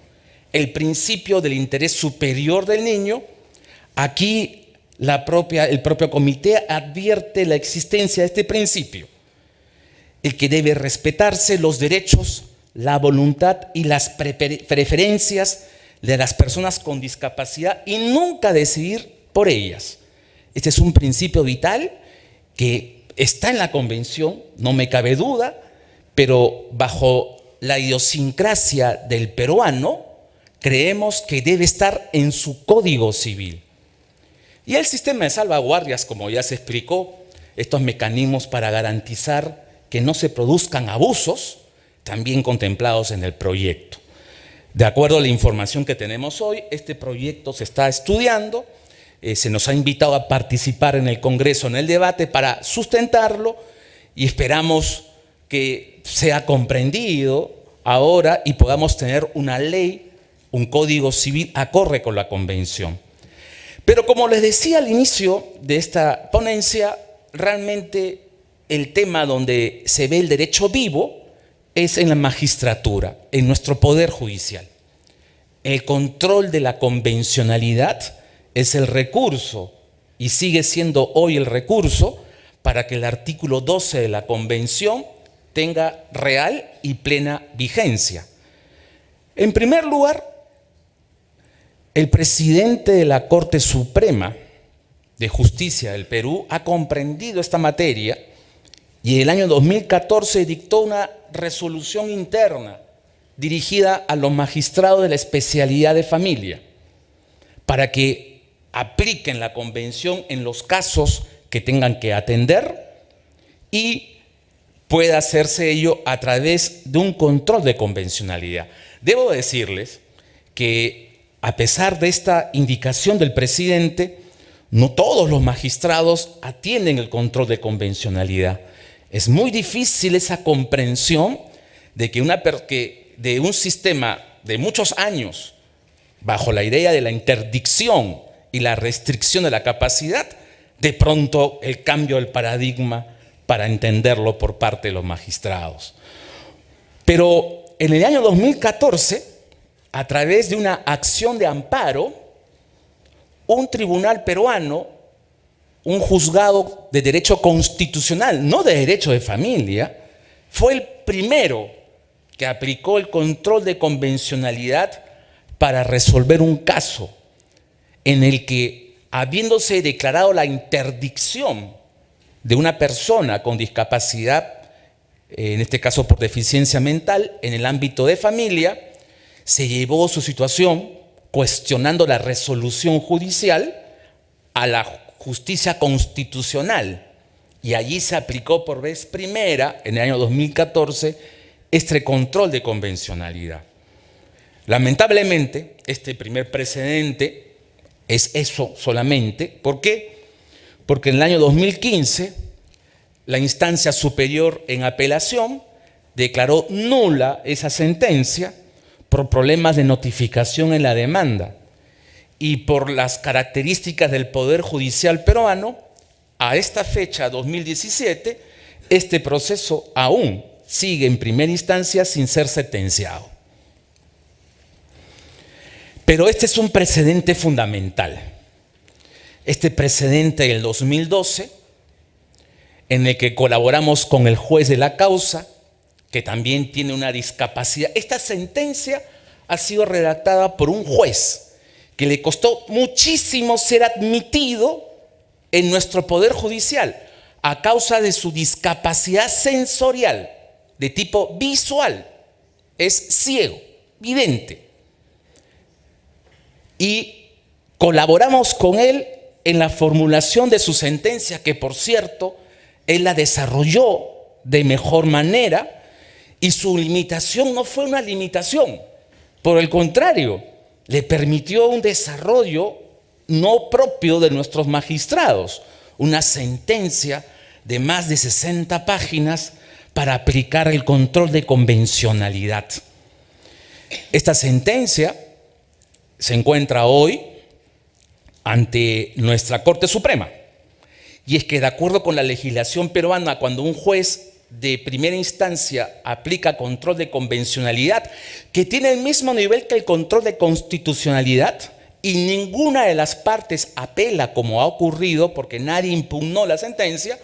el principio del interés superior del niño. Aquí el propio comité advierte la existencia de este principio, el que debe respetarse los derechos, la voluntad y las preferencias de las personas con discapacidad y nunca decidir por ellas. Este es un principio vital que está en la Convención, no me cabe duda, pero bajo la idiosincrasia del peruano, creemos que debe estar en su Código Civil. Y el sistema de salvaguardias, como ya se explicó, estos mecanismos para garantizar que no se produzcan abusos, también contemplados en el proyecto. De acuerdo a la información que tenemos hoy, este proyecto se está estudiando, se nos ha invitado a participar en el Congreso, en el debate, para sustentarlo, y esperamos que sea comprendido ahora y podamos tener una ley, un código civil acorde con la Convención. Pero como les decía al inicio de esta ponencia, realmente el tema donde se ve el derecho vivo es en la magistratura, en nuestro poder judicial. El control de la convencionalidad es el recurso, y sigue siendo hoy el recurso, para que el artículo 12 de la Convención tenga real y plena vigencia. En primer lugar, el presidente de la Corte Suprema de Justicia del Perú ha comprendido esta materia y en el año 2014 dictó una resolución interna dirigida a los magistrados de la especialidad de familia para que apliquen la Convención en los casos que tengan que atender y pueda hacerse ello a través de un control de convencionalidad. Debo decirles que a pesar de esta indicación del presidente, no todos los magistrados atienden el control de convencionalidad. Es muy difícil esa comprensión de que de un sistema de muchos años, bajo la idea de la interdicción y la restricción de la capacidad, de pronto el cambio del paradigma para entenderlo por parte de los magistrados. Pero en el año 2014, a través de una acción de amparo, un tribunal peruano, un juzgado de derecho constitucional, no de derecho de familia, fue el primero que aplicó el control de convencionalidad para resolver un caso en el que, habiéndose declarado la interdicción de una persona con discapacidad, en este caso por deficiencia mental, en el ámbito de familia, se llevó su situación cuestionando la resolución judicial a la justicia constitucional, y allí se aplicó por vez primera, en el año 2014, este control de convencionalidad. Lamentablemente, este primer precedente es eso solamente. ¿Por qué? Porque en el año 2015, la instancia superior en apelación declaró nula esa sentencia por problemas de notificación en la demanda y por las características del Poder Judicial peruano. A esta fecha, 2017, este proceso aún sigue en primera instancia sin ser sentenciado. Pero este es un precedente fundamental. este precedente del 2012, en el que colaboramos con el juez de la causa, que también tiene una discapacidad. Esta sentencia ha sido redactada por un juez que le costó muchísimo ser admitido en nuestro Poder Judicial a causa de su discapacidad sensorial de tipo visual. Es ciego, vidente. Y colaboramos con él en la formulación de su sentencia, que por cierto, él la desarrolló de mejor manera, y su limitación no fue una limitación. Por el contrario, le permitió un desarrollo no propio de nuestros magistrados, una sentencia de más de 60 páginas para aplicar el control de convencionalidad. Esta sentencia se encuentra hoy ante nuestra Corte Suprema. Y es que, de acuerdo con la legislación peruana, cuando un juez de primera instancia aplica control de convencionalidad, que tiene el mismo nivel que el control de constitucionalidad, y ninguna de las partes apela, como ha ocurrido, porque nadie impugnó la sentencia,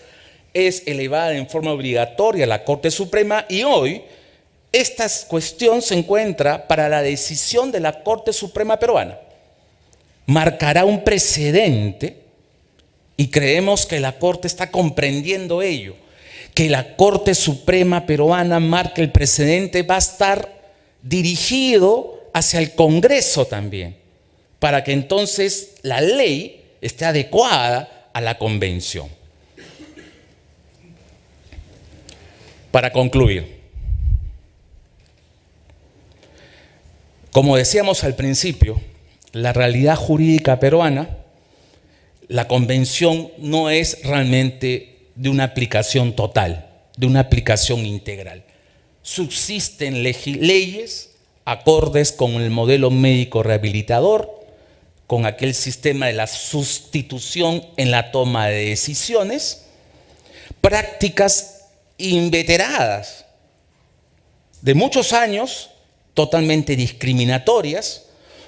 es elevada en forma obligatoria a la Corte Suprema. Y hoy esta cuestión se encuentra para la decisión de la Corte Suprema peruana. Marcará un precedente, y creemos que la Corte está comprendiendo ello, que la Corte Suprema peruana marque el precedente. Va a estar dirigido hacia el Congreso también, para que entonces la ley esté adecuada a la Convención. Para concluir, como decíamos al principio, la realidad jurídica peruana, la Convención no es realmente de una aplicación total, de una aplicación integral. Subsisten leyes acordes con el modelo médico rehabilitador, con aquel sistema de la sustitución en la toma de decisiones, prácticas inveteradas de muchos años, totalmente discriminatorias,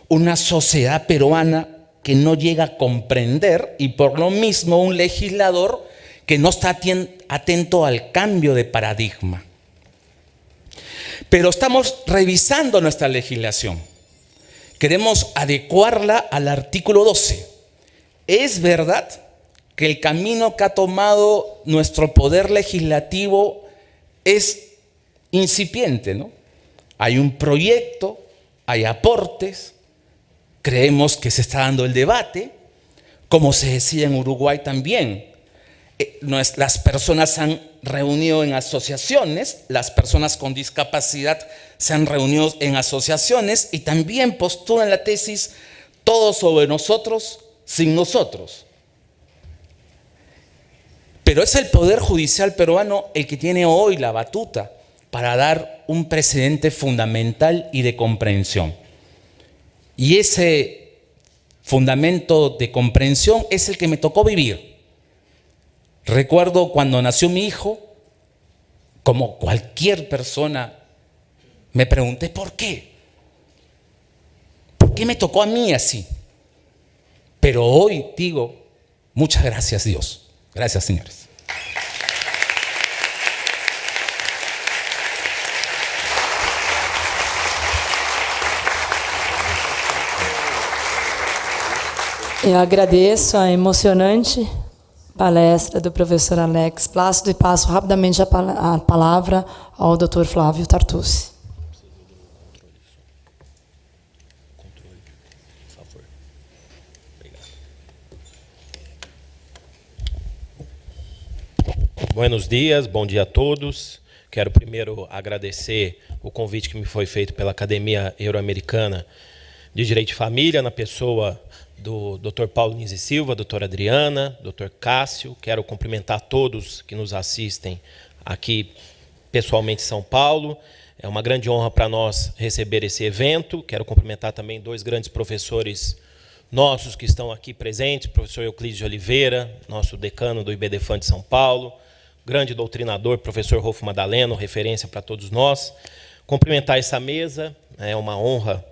una sociedad peruana que no llega a comprender, y por lo mismo un legislador que no está atento al cambio de paradigma. Pero estamos revisando nuestra legislación. Queremos adecuarla al artículo 12. Es verdad que el camino que ha tomado nuestro poder legislativo es incipiente, ¿no? Hay un proyecto, hay aportes, creemos que se está dando el debate, como se decía en Uruguay también. Las personas se han reunido en asociaciones, las personas con discapacidad se han reunido en asociaciones y también postulan la tesis todo sobre nosotros sin nosotros. Pero es el Poder Judicial peruano el que tiene hoy la batuta para dar un precedente fundamental y de comprensión. Y ese fundamento de comprensión es el que me tocó vivir. Recuerdo cuando nació mi hijo, como cualquier persona, me pregunté ¿por qué? ¿Por qué me tocó a mí así? Pero hoy digo, muchas gracias Dios. Gracias, señores. Eu agradeço a emocionante palestra do professor Alex Plácido e passo rapidamente a palavra ao Dr. Flávio Tartucci. Buenos dias, bom dia a todos. Quero primeiro agradecer o convite que me foi feito pela Academia Euro-Americana de Direito de Família, na pessoa do Dr. Paulo Nisi Silva, doutora Adriana, Dr. Cássio. Quero cumprimentar todos que nos assistem aqui pessoalmente em São Paulo. É uma grande honra para nós receber esse evento. Quero cumprimentar também dois grandes professores nossos que estão aqui presentes, o professor Euclides de Oliveira, nosso decano do IBDFAN de São Paulo, grande doutrinador, professor Rolfo Madaleno, referência para todos nós. Cumprimentar essa mesa, é uma honra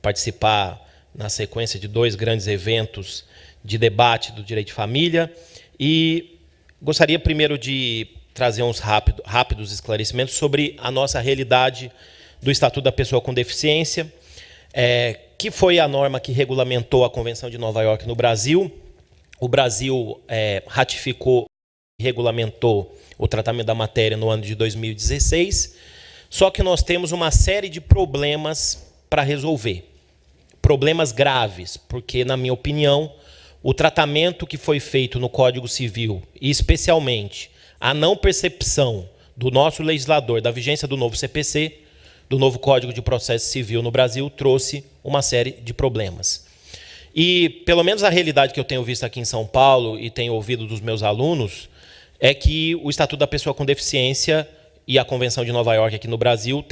participar na sequência de dois grandes eventos de debate do direito de família. E gostaria primeiro de trazer uns rápidos esclarecimentos sobre a nossa realidade do Estatuto da Pessoa com Deficiência, que foi a norma que regulamentou a Convenção de Nova York no Brasil. O Brasil ratificou e regulamentou o tratamento da matéria no ano de 2016, só que nós temos uma série de problemas para resolver. Problemas graves, porque, na minha opinião, o tratamento que foi feito no Código Civil, e especialmente a não percepção do nosso legislador da vigência do novo CPC, do novo Código de Processo Civil no Brasil, trouxe uma série de problemas. E, pelo menos a realidade que eu tenho visto aqui em São Paulo e tenho ouvido dos meus alunos, é que o Estatuto da Pessoa com Deficiência e a Convenção de Nova York aqui no Brasil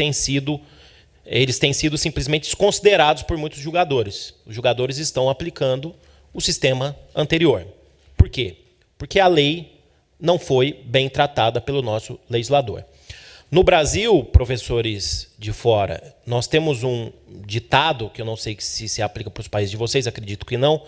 eles têm sido simplesmente desconsiderados por muitos julgadores. Os julgadores estão aplicando o sistema anterior. Por quê? Porque a lei não foi bem tratada pelo nosso legislador. No Brasil, professores de fora, nós temos um ditado, que eu não sei se se aplica para os países de vocês, acredito que não,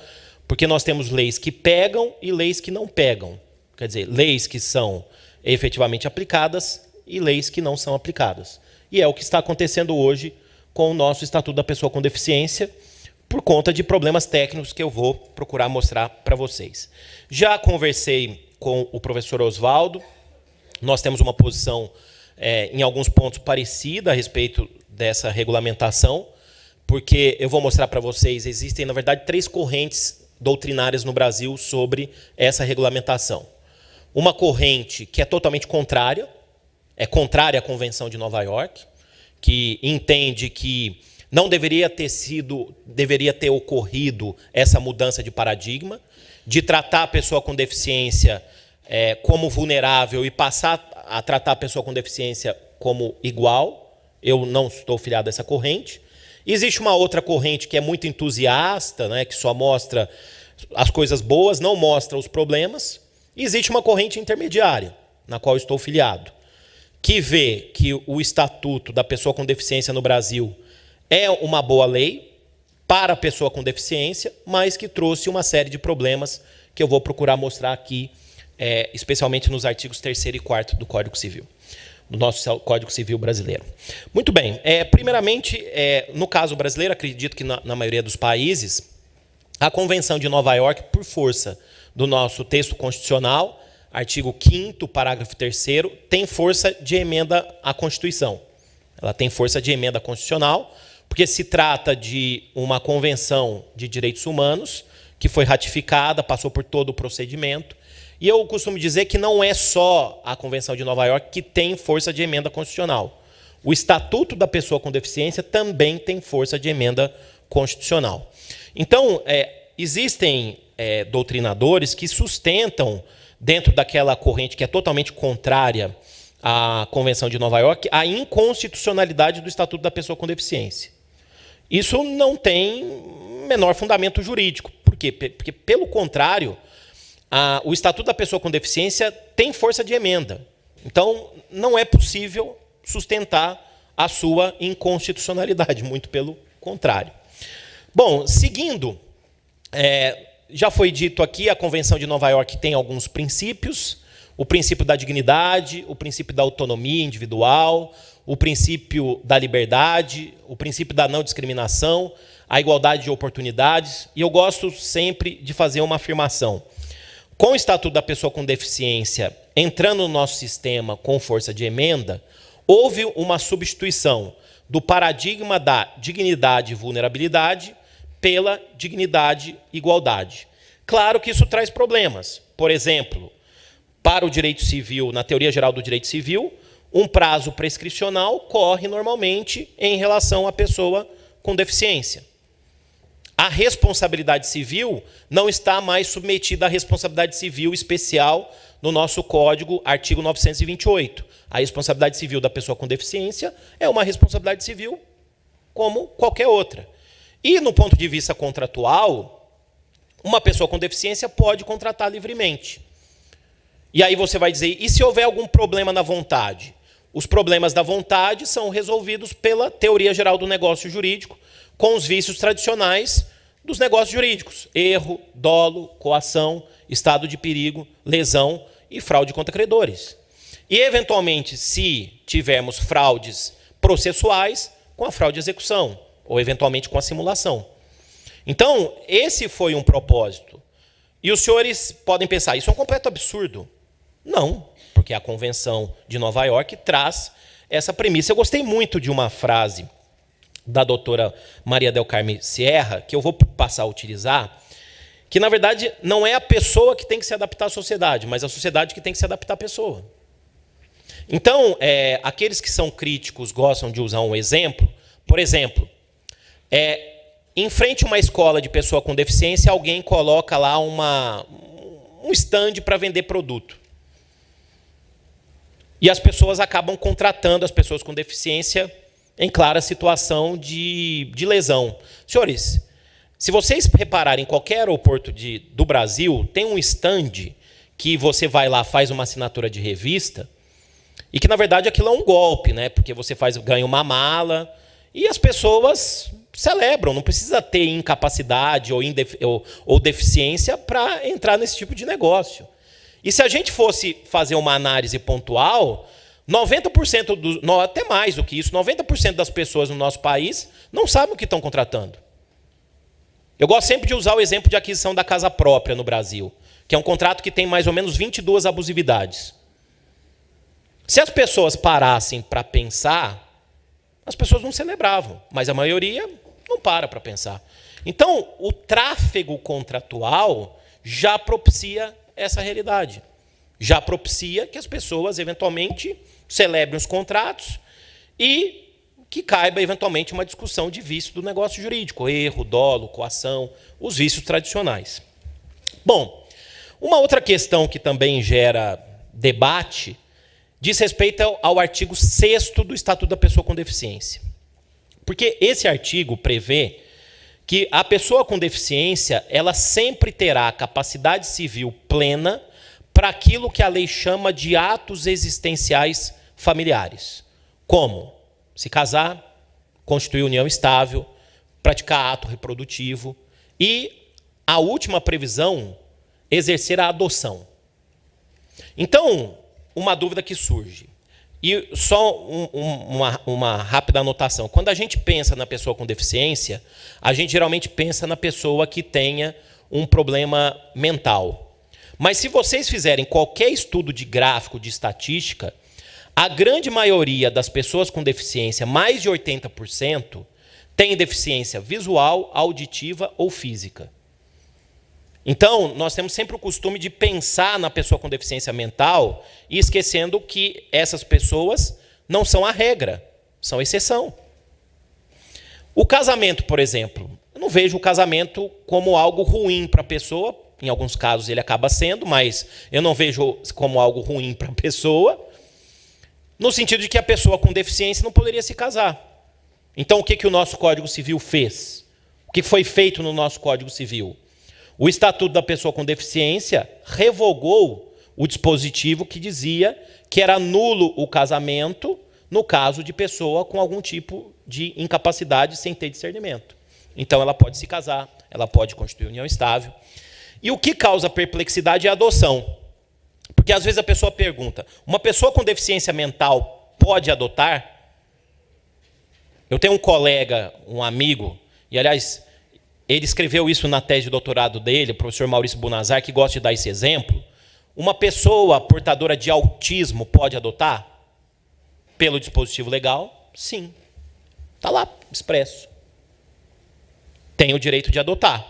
porque nós temos leis que pegam e leis que não pegam. Quer dizer, leis que são efetivamente aplicadas e leis que não são aplicadas. E é o que está acontecendo hoje com o nosso Estatuto da Pessoa com Deficiência, por conta de problemas técnicos que eu vou procurar mostrar para vocês. Já conversei com o professor Osvaldo, nós temos uma posição, em alguns pontos, parecida a respeito dessa regulamentação, porque eu vou mostrar para vocês, existem, na verdade, 3 correntes doutrinárias no Brasil sobre essa regulamentação. Uma corrente que é totalmente contrária, é contrária à Convenção de Nova York, que entende que não deveria ter ocorrido essa mudança de paradigma, de tratar a pessoa com deficiência como vulnerável e passar a tratar a pessoa com deficiência como igual. Eu não estou filiado a essa corrente. Existe uma outra corrente que é muito entusiasta, né, que só mostra as coisas boas, não mostra os problemas. E existe uma corrente intermediária, na qual estou filiado, que vê que o Estatuto da Pessoa com Deficiência no Brasil é uma boa lei para a pessoa com deficiência, mas que trouxe uma série de problemas que eu vou procurar mostrar aqui, especialmente nos artigos 3º e 4º do Código Civil, do nosso Código Civil brasileiro. Muito bem, primeiramente, no caso brasileiro, acredito que na maioria dos países, a Convenção de Nova York, por força do nosso texto constitucional, artigo 5º, parágrafo 3º, tem força de emenda à Constituição. Ela tem força de emenda constitucional, porque se trata de uma convenção de direitos humanos que foi ratificada, passou por todo o procedimento. E eu costumo dizer que não é só a Convenção de Nova York que tem força de emenda constitucional. O Estatuto da Pessoa com Deficiência também tem força de emenda constitucional. Então, existem doutrinadores que sustentam, dentro daquela corrente que é totalmente contrária à Convenção de Nova York, a inconstitucionalidade do Estatuto da Pessoa com Deficiência. Isso não tem menor fundamento jurídico. Por quê? Porque, pelo contrário, o Estatuto da Pessoa com Deficiência tem força de emenda. Então, não é possível sustentar a sua inconstitucionalidade, muito pelo contrário. Bom, seguindo, já foi dito aqui, a Convenção de Nova York tem alguns princípios: o princípio da dignidade, o princípio da autonomia individual, o princípio da liberdade, o princípio da não discriminação, a igualdade de oportunidades. E eu gosto sempre de fazer uma afirmação. Com o Estatuto da Pessoa com Deficiência entrando no nosso sistema com força de emenda, houve uma substituição do paradigma da dignidade e vulnerabilidade pela dignidade e igualdade. Claro que isso traz problemas. Por exemplo, para o direito civil, na teoria geral do direito civil, um prazo prescricional corre normalmente em relação à pessoa com deficiência. A responsabilidade civil não está mais submetida à responsabilidade civil especial no nosso Código, artigo 928. A responsabilidade civil da pessoa com deficiência é uma responsabilidade civil como qualquer outra. E, no ponto de vista contratual, uma pessoa com deficiência pode contratar livremente. E aí você vai dizer, e se houver algum problema na vontade? Os problemas da vontade são resolvidos pela teoria geral do negócio jurídico, com os vícios tradicionais dos negócios jurídicos: erro, dolo, coação, estado de perigo, lesão e fraude contra credores. E, eventualmente, se tivermos fraudes processuais, com a fraude de execução, ou, eventualmente, com a simulação. Então, esse foi um propósito. E os senhores podem pensar, isso é um completo absurdo. Não, porque a Convenção de Nova York traz essa premissa. Eu gostei muito de uma frase da doutora Maria del Carmen Sierra, que eu vou passar a utilizar, que, na verdade, não é a pessoa que tem que se adaptar à sociedade, mas a sociedade que tem que se adaptar à pessoa. Então, aqueles que são críticos gostam de usar um exemplo. Por exemplo, em frente a uma escola de pessoa com deficiência, alguém coloca lá um stand para vender produto. E as pessoas acabam contratando as pessoas com deficiência em clara situação de lesão. Senhores, se vocês repararem, em qualquer aeroporto do Brasil, tem um stand que você vai lá, faz uma assinatura de revista, e que, na verdade, aquilo é um golpe, né? Porque você ganha uma mala, e as pessoas celebram. Não precisa ter incapacidade ou deficiência para entrar nesse tipo de negócio. E se a gente fosse fazer uma análise pontual, 90%, até mais do que isso, 90% das pessoas no nosso país não sabem o que estão contratando. Eu gosto sempre de usar o exemplo de aquisição da casa própria no Brasil, que é um contrato que tem mais ou menos 22 abusividades. Se as pessoas parassem para pensar, as pessoas não celebravam, mas a maioria não para pensar. Então, o tráfego contratual já propicia essa realidade. Já propicia que as pessoas, eventualmente, celebrem os contratos e que caiba, eventualmente, uma discussão de vício do negócio jurídico. Erro, dolo, coação, os vícios tradicionais. Bom, uma outra questão que também gera debate diz respeito ao artigo 6º do Estatuto da Pessoa com Deficiência. Porque esse artigo prevê que a pessoa com deficiência ela sempre terá capacidade civil plena para aquilo que a lei chama de atos existenciais familiares. Como se casar, constituir união estável, praticar ato reprodutivo e, a última previsão, exercer a adoção. Então, uma dúvida que surge. E só uma rápida anotação. Quando a gente pensa na pessoa com deficiência, a gente geralmente pensa na pessoa que tenha um problema mental. Mas se vocês fizerem qualquer estudo de gráfico, de estatística, a grande maioria das pessoas com deficiência, mais de 80%, tem deficiência visual, auditiva ou física. Então, nós temos sempre o costume de pensar na pessoa com deficiência mental e esquecendo que essas pessoas não são a regra, são exceção. O casamento, por exemplo, eu não vejo o casamento como algo ruim para a pessoa. Em alguns casos ele acaba sendo, mas eu não vejo como algo ruim para a pessoa, no sentido de que a pessoa com deficiência não poderia se casar. Então, o que o nosso Código Civil fez? O que foi feito no nosso Código Civil? O Estatuto da Pessoa com Deficiência revogou o dispositivo que dizia que era nulo o casamento no caso de pessoa com algum tipo de incapacidade sem ter discernimento. Então, ela pode se casar, ela pode constituir união estável. E o que causa perplexidade é a adoção. Porque, às vezes, a pessoa pergunta, uma pessoa com deficiência mental pode adotar? Eu tenho um colega, um amigo, e, aliás, ele escreveu isso na tese de doutorado dele, o professor Maurício Bunazar, que gosta de dar esse exemplo. Uma pessoa portadora de autismo pode adotar? Pelo dispositivo legal, sim. Está lá, expresso. Tem o direito de adotar.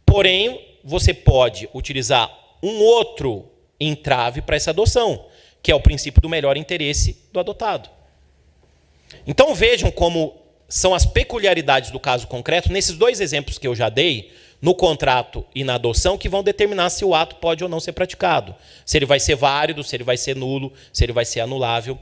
Porém, você pode utilizar um outro entrave para essa adoção, que é o princípio do melhor interesse do adotado. Então, vejam como são as peculiaridades do caso concreto, nesses dois exemplos que eu já dei, no contrato e na adoção, que vão determinar se o ato pode ou não ser praticado. Se ele vai ser válido, se ele vai ser nulo, se ele vai ser anulável,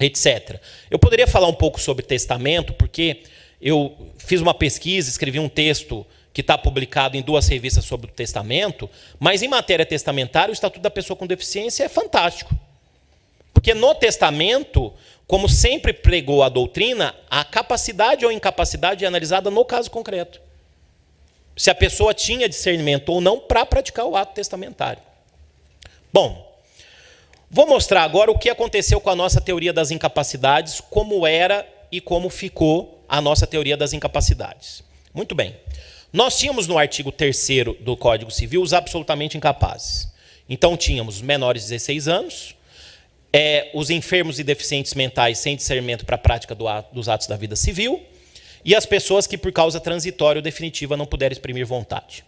etc. Eu poderia falar um pouco sobre testamento, porque eu fiz uma pesquisa, escrevi um texto que está publicado em 2 revistas sobre o testamento, mas em matéria testamentária, o Estatuto da Pessoa com Deficiência é fantástico. Porque no testamento, como sempre pregou a doutrina, a capacidade ou incapacidade é analisada no caso concreto. se a pessoa tinha discernimento ou não para praticar o ato testamentário. Bom, vou mostrar agora o que aconteceu com a nossa teoria das incapacidades, como era e como ficou a nossa teoria das incapacidades. Muito bem. Nós tínhamos no artigo 3º do Código Civil os absolutamente incapazes. Então tínhamos os menores de 16 anos, os enfermos e deficientes mentais sem discernimento para a prática dos atos da vida civil, e as pessoas que por causa transitória ou definitiva não puderem exprimir vontade.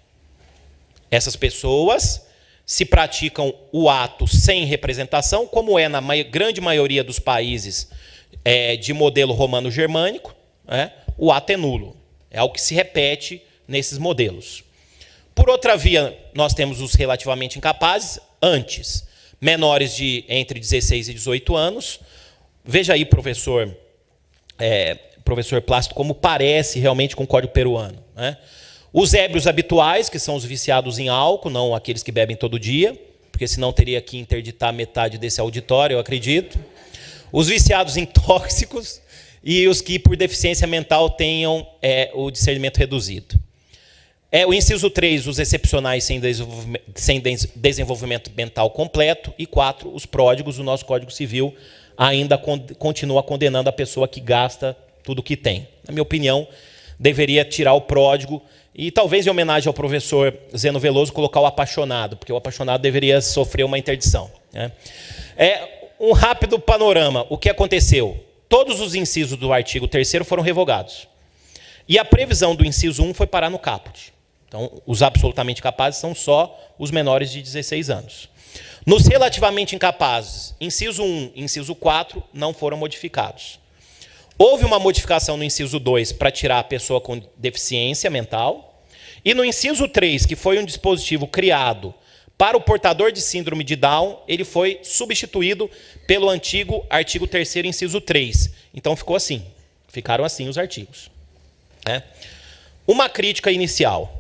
Essas pessoas, se praticam o ato sem representação, como é na grande maioria dos países de modelo romano-germânico, o ato é nulo. É algo que se repete nesses modelos. Por outra via, nós temos os relativamente incapazes, antes, menores de entre 16 e 18 anos. Veja aí, professor Plácido, como parece realmente com o Código Peruano. Os ébrios habituais, que são os viciados em álcool, não aqueles que bebem todo dia, porque senão teria que interditar metade desse auditório, eu acredito. Os viciados em tóxicos e os que, por deficiência mental, tenham o discernimento reduzido. O inciso 3, os excepcionais sem desenvolvimento mental completo. E 4, os pródigos. O nosso Código Civil ainda continua condenando a pessoa que gasta tudo o que tem. Na minha opinião, deveria tirar o pródigo e, talvez, em homenagem ao professor Zeno Veloso, colocar o apaixonado, porque o apaixonado deveria sofrer uma interdição. Um rápido panorama. O que aconteceu? Todos os incisos do artigo 3º foram revogados. E a previsão do inciso 1 foi parar no caput. Então, os absolutamente capazes são só os menores de 16 anos. Nos relativamente incapazes, inciso 1 e inciso 4 não foram modificados. Houve uma modificação no inciso 2 para tirar a pessoa com deficiência mental. E no inciso 3, que foi um dispositivo criado para o portador de síndrome de Down, ele foi substituído pelo antigo artigo 3º, inciso 3. Então ficou assim, ficaram assim os artigos. Uma crítica inicial.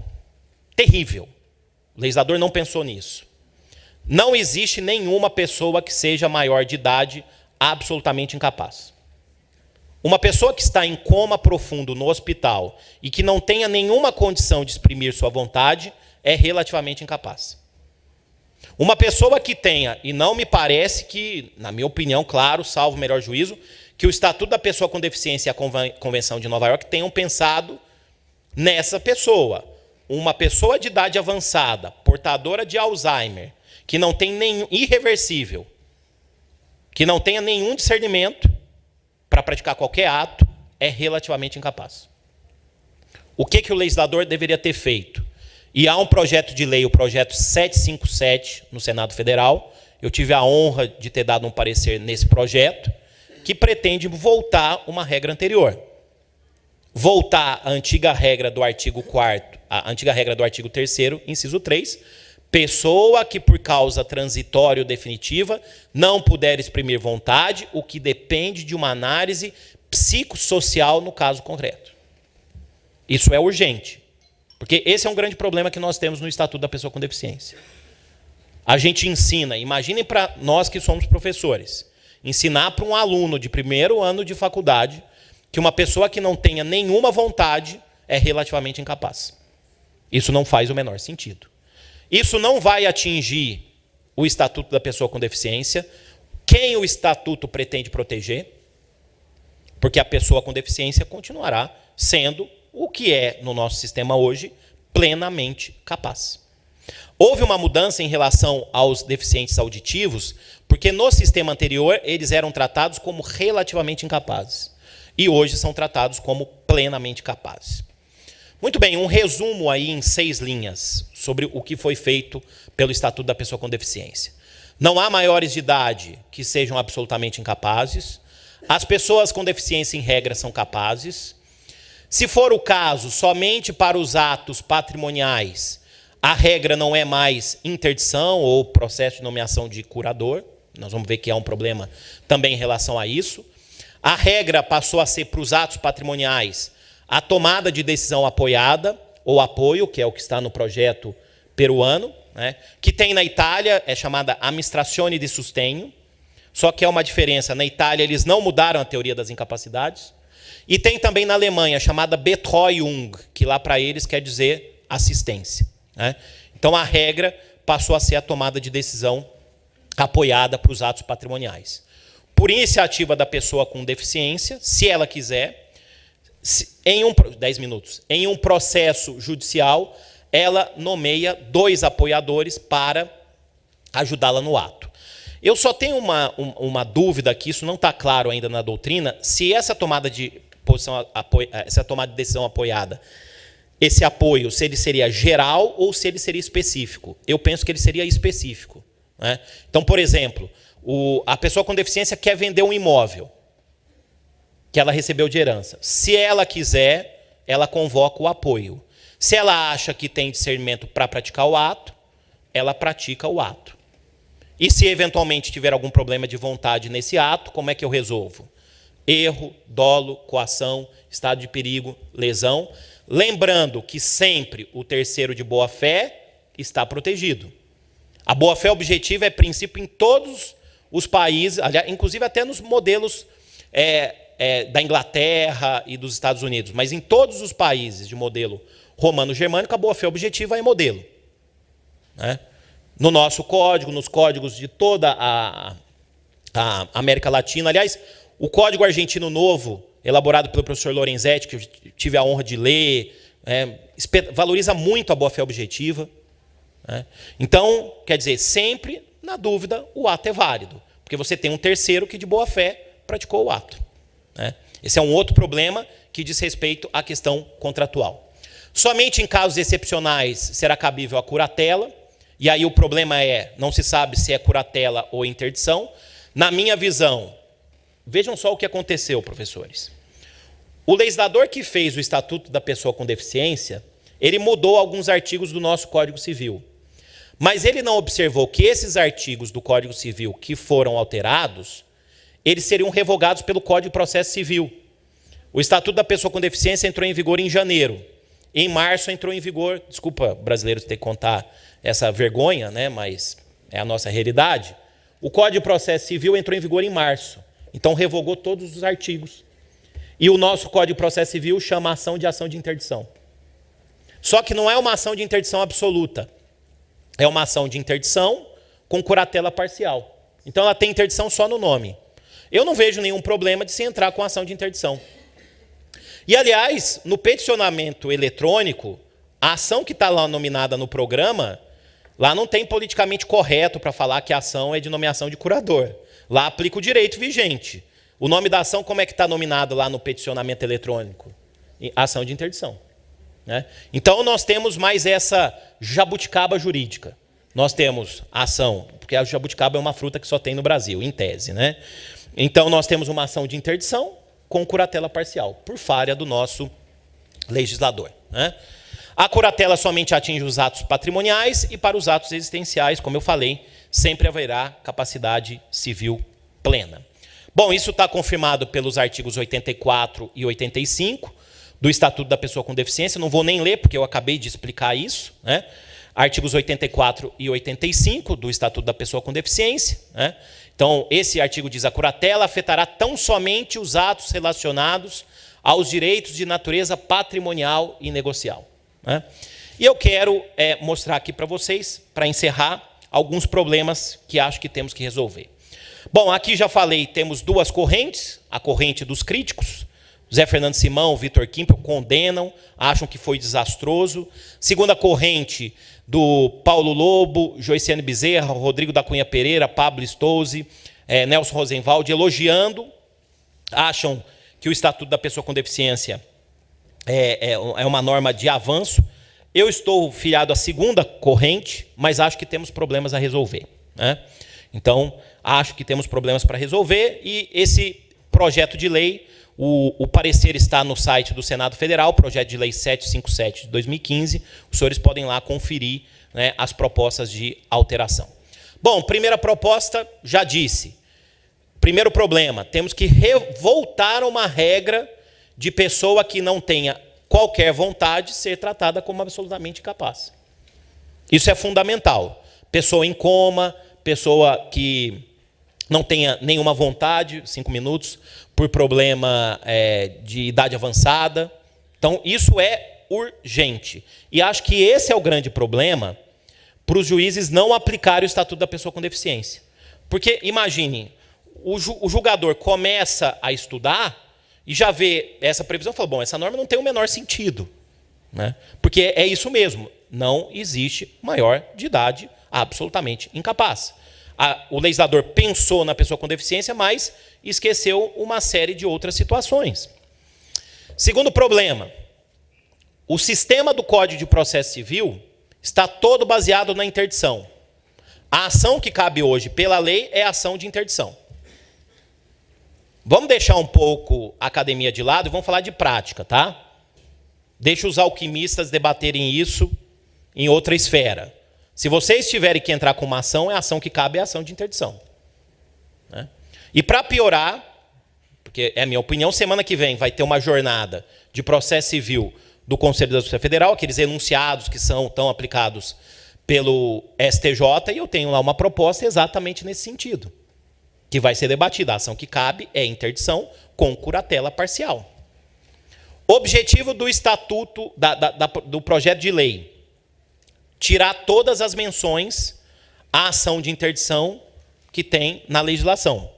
Terrível. O legislador não pensou nisso. Não existe nenhuma pessoa que seja maior de idade absolutamente incapaz. Uma pessoa que está em coma profundo no hospital e que não tenha nenhuma condição de exprimir sua vontade é relativamente incapaz. Uma pessoa que tenha, e não me parece que, na minha opinião, claro, salvo o melhor juízo, que o Estatuto da Pessoa com Deficiência e a Convenção de Nova York tenham pensado nessa pessoa. Uma pessoa de idade avançada, portadora de Alzheimer, que não tem nenhum irreversível, que não tenha nenhum discernimento para praticar qualquer ato, é relativamente incapaz. O que o legislador deveria ter feito? E há um projeto de lei, o projeto 757, no Senado Federal. Eu tive a honra de ter dado um parecer nesse projeto, que pretende voltar uma regra anterior. Voltar a antiga regra do artigo 4º, a antiga regra do artigo 3º, inciso 3, pessoa que por causa transitória ou definitiva não puder exprimir vontade, o que depende de uma análise psicossocial no caso concreto. Isso é urgente, porque esse é um grande problema que nós temos no Estatuto da Pessoa com Deficiência. A gente ensina, imaginem para nós que somos professores, ensinar para um aluno de primeiro ano de faculdade que uma pessoa que não tenha nenhuma vontade é relativamente incapaz. Isso não faz o menor sentido. Isso não vai atingir o Estatuto da Pessoa com Deficiência. Quem o Estatuto pretende proteger? Porque a pessoa com deficiência continuará sendo o que é, no nosso sistema hoje, plenamente capaz. Houve uma mudança em relação aos deficientes auditivos, porque no sistema anterior eles eram tratados como relativamente incapazes. E hoje são tratados como plenamente capazes. Muito bem, um resumo aí em 6 linhas sobre o que foi feito pelo Estatuto da Pessoa com Deficiência. Não há maiores de idade que sejam absolutamente incapazes. As pessoas com deficiência, em regra, são capazes. Se for o caso, somente para os atos patrimoniais, a regra não é mais interdição ou processo de nomeação de curador. Nós vamos ver que há um problema também em relação a isso. A regra passou a ser, para os atos patrimoniais, a tomada de decisão apoiada, ou apoio, que é o que está no projeto peruano, que tem na Itália, é chamada amministrazione di sostegno, só que é uma diferença. Na Itália, eles não mudaram a teoria das incapacidades. E tem também na Alemanha, chamada Betreuung, que lá para eles quer dizer assistência, né? Então, a regra passou a ser a tomada de decisão apoiada para os atos patrimoniais. Por iniciativa da pessoa com deficiência, se ela quiser, em um processo judicial, ela nomeia 2 apoiadores para ajudá-la no ato. Eu só tenho uma dúvida aqui, isso não está claro ainda na doutrina, se essa tomada de decisão apoiada, esse apoio, se ele seria geral ou se ele seria específico. Eu penso que ele seria específico, né? Então, por exemplo, a pessoa com deficiência quer vender um imóvel que ela recebeu de herança. Se ela quiser, ela convoca o apoio. Se ela acha que tem discernimento para praticar o ato, ela pratica o ato. E se eventualmente tiver algum problema de vontade nesse ato, como é que eu resolvo? Erro, dolo, coação, estado de perigo, lesão. Lembrando que sempre o terceiro de boa-fé está protegido. A boa-fé objetiva é princípio em todos os países, aliás, inclusive até nos modelos da Inglaterra e dos Estados Unidos, mas em todos os países de modelo romano-germânico, a boa-fé objetiva é modelo, né? No nosso código, nos códigos de toda a América Latina. Aliás, o Código Argentino Novo, elaborado pelo professor Lorenzetti, que eu tive a honra de ler, valoriza muito a boa-fé objetiva, né? Então, quer dizer, sempre, na dúvida, o ato é válido, porque você tem um terceiro que, de boa-fé, praticou o ato, né? Esse é um outro problema que diz respeito à questão contratual. Somente em casos excepcionais será cabível a curatela, e aí o problema não se sabe se é curatela ou interdição. Na minha visão, vejam só o que aconteceu, professores. O legislador que fez o Estatuto da Pessoa com Deficiência, ele mudou alguns artigos do nosso Código Civil. Mas ele não observou que esses artigos do Código Civil que foram alterados, eles seriam revogados pelo Código de Processo Civil. O Estatuto da Pessoa com Deficiência entrou em vigor em janeiro. Em março entrou em vigor, desculpa, brasileiros ter que contar essa vergonha, né, mas é a nossa realidade. O Código de Processo Civil entrou em vigor em março. Então revogou todos os artigos. E o nosso Código de Processo Civil chama ação de interdição. Só que não é uma ação de interdição absoluta. É uma ação de interdição com curatela parcial. Então ela tem interdição só no nome. Eu não vejo nenhum problema de se entrar com ação de interdição. E, aliás, no peticionamento eletrônico, a ação que está lá nominada no programa, lá não tem politicamente correto para falar que a ação é de nomeação de curador. Lá aplica o direito vigente. O nome da ação, como é que está nominado lá no peticionamento eletrônico? Ação de interdição, né? Então, nós temos mais essa jabuticaba jurídica. Nós temos a ação, porque a jabuticaba é uma fruta que só tem no Brasil, em tese, né? Então, nós temos uma ação de interdição com curatela parcial, por falha do nosso legislador, né? A curatela somente atinge os atos patrimoniais e para os atos existenciais, como eu falei, sempre haverá capacidade civil plena. Bom, isso está confirmado pelos artigos 84 e 85 do Estatuto da Pessoa com Deficiência. Não vou nem ler, porque eu acabei de explicar isso, né? Artigos 84 e 85 do Estatuto da Pessoa com Deficiência, né? Então, esse artigo diz: a curatela afetará tão somente os atos relacionados aos direitos de natureza patrimonial e negocial, né? E eu quero mostrar aqui para vocês, para encerrar, alguns problemas que acho que temos que resolver. Bom, aqui já falei, temos duas correntes. A corrente dos críticos, Zé Fernando Simão, Vitor Kimpel, condenam, acham que foi desastroso. Segunda corrente, do Paulo Lobo, Joiciane Bezerra, Rodrigo da Cunha Pereira, Pablo Stouze, Nelson Rosenwald, elogiando, acham que o Estatuto da Pessoa com Deficiência é uma norma de avanço. Eu estou filiado à segunda corrente, mas acho que temos problemas a resolver, né? Então, acho que temos problemas para resolver, e esse projeto de lei, o parecer está no site do Senado Federal, projeto de lei 757 de 2015, os senhores podem lá conferir, né, as propostas de alteração. Bom, primeira proposta, já disse. Primeiro problema, temos que voltar a uma regra de pessoa que não tenha qualquer vontade ser tratada como absolutamente incapaz. Isso é fundamental. Pessoa em coma, pessoa que não tenha nenhuma vontade, 5 minutos, por problema de idade avançada. Então, isso é urgente. E acho que esse é o grande problema para os juízes não aplicarem o Estatuto da Pessoa com Deficiência. Porque, imagine, o julgador começa a estudar e já vê essa previsão e fala, bom, essa norma não tem o menor sentido. Né? Porque é isso mesmo, não existe maior de idade absolutamente incapaz. O legislador pensou na pessoa com deficiência, mas esqueceu uma série de outras situações. Segundo problema, o sistema do Código de Processo Civil está todo baseado na interdição. A ação que cabe hoje pela lei é a ação de interdição. Vamos deixar um pouco a academia de lado e vamos falar de prática, tá? Deixa os alquimistas debaterem isso em outra esfera. Se vocês tiverem que entrar com uma ação, a ação que cabe é a ação de interdição. Né? E para piorar, porque é a minha opinião, semana que vem vai ter uma jornada de processo civil do Conselho da Justiça Federal, aqueles enunciados que são tão aplicados pelo STJ, e eu tenho lá uma proposta exatamente nesse sentido, que vai ser debatida. A ação que cabe é interdição com curatela parcial. Objetivo do estatuto, do projeto de lei, tirar todas as menções à ação de interdição que tem na legislação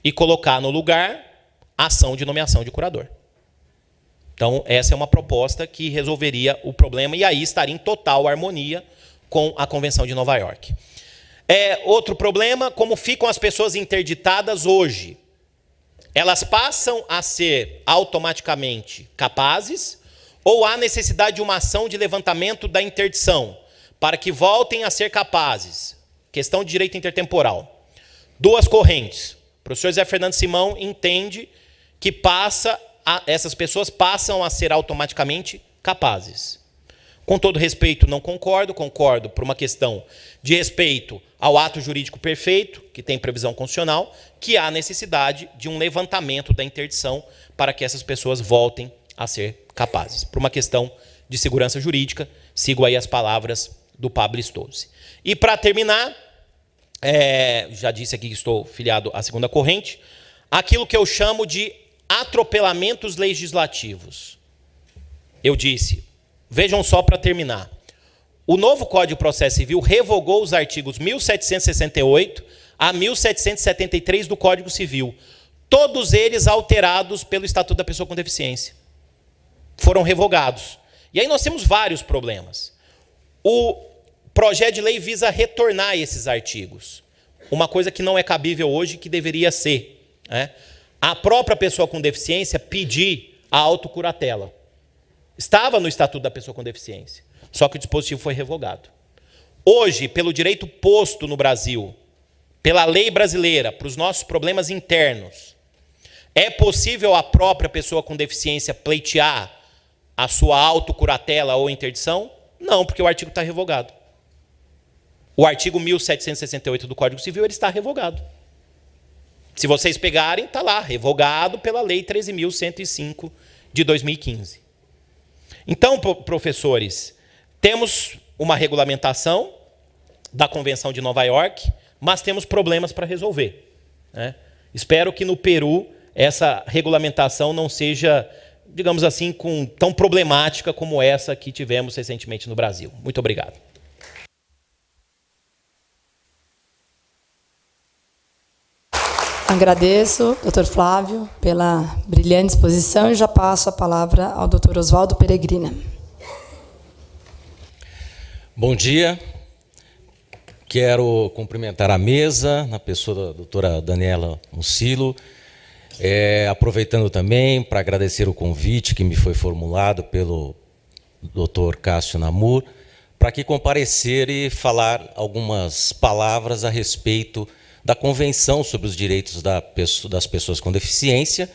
e colocar no lugar a ação de nomeação de curador. Então, essa é uma proposta que resolveria o problema e aí estaria em total harmonia com a Convenção de Nova York. Outro problema, como ficam as pessoas interditadas hoje? Elas passam a ser automaticamente capazes ou há necessidade de uma ação de levantamento da interdição para que voltem a ser capazes? Questão de direito intertemporal. Duas correntes. O professor Zé Fernando Simão entende que essas pessoas passam a ser automaticamente capazes. Com todo respeito, não concordo. Concordo por uma questão de respeito ao ato jurídico perfeito, que tem previsão constitucional, que há necessidade de um levantamento da interdição para que essas pessoas voltem a ser capazes. Por uma questão de segurança jurídica, sigo aí as palavras do Pablo Stolze. E para terminar, já disse aqui que estou filiado à segunda corrente, aquilo que eu chamo de atropelamentos legislativos. Eu disse, vejam só para terminar, o novo Código de Processo Civil revogou os artigos 1768 a 1773 do Código Civil, todos eles alterados pelo Estatuto da Pessoa com Deficiência. Foram revogados. E aí nós temos vários problemas. O projeto de lei visa retornar esses artigos. Uma coisa que não é cabível hoje, que deveria ser. Né? A própria pessoa com deficiência pedir a autocuratela. Estava no Estatuto da Pessoa com Deficiência, só que o dispositivo foi revogado. Hoje, pelo direito posto no Brasil, pela lei brasileira, para os nossos problemas internos, é possível a própria pessoa com deficiência pleitear a sua autocuratela ou interdição? Não, porque o artigo está revogado. O artigo 1768 do Código Civil ele está revogado. Se vocês pegarem, está lá, revogado pela Lei 13.105 de 2015. Então, professores, temos uma regulamentação da Convenção de Nova York, mas temos problemas para resolver. Né? Espero que no Peru essa regulamentação não seja, digamos assim, tão problemática como essa que tivemos recentemente no Brasil. Muito obrigado. Agradeço, doutor Flávio, pela brilhante exposição e já passo a palavra ao doutor Oswaldo Peregrina. Bom dia. Quero cumprimentar a mesa, na pessoa da doutora Daniela Mucilo, aproveitando também para agradecer o convite que me foi formulado pelo doutor Cássio Namur, para aqui comparecer e falar algumas palavras a respeito da Convenção sobre os Direitos das Pessoas com Deficiência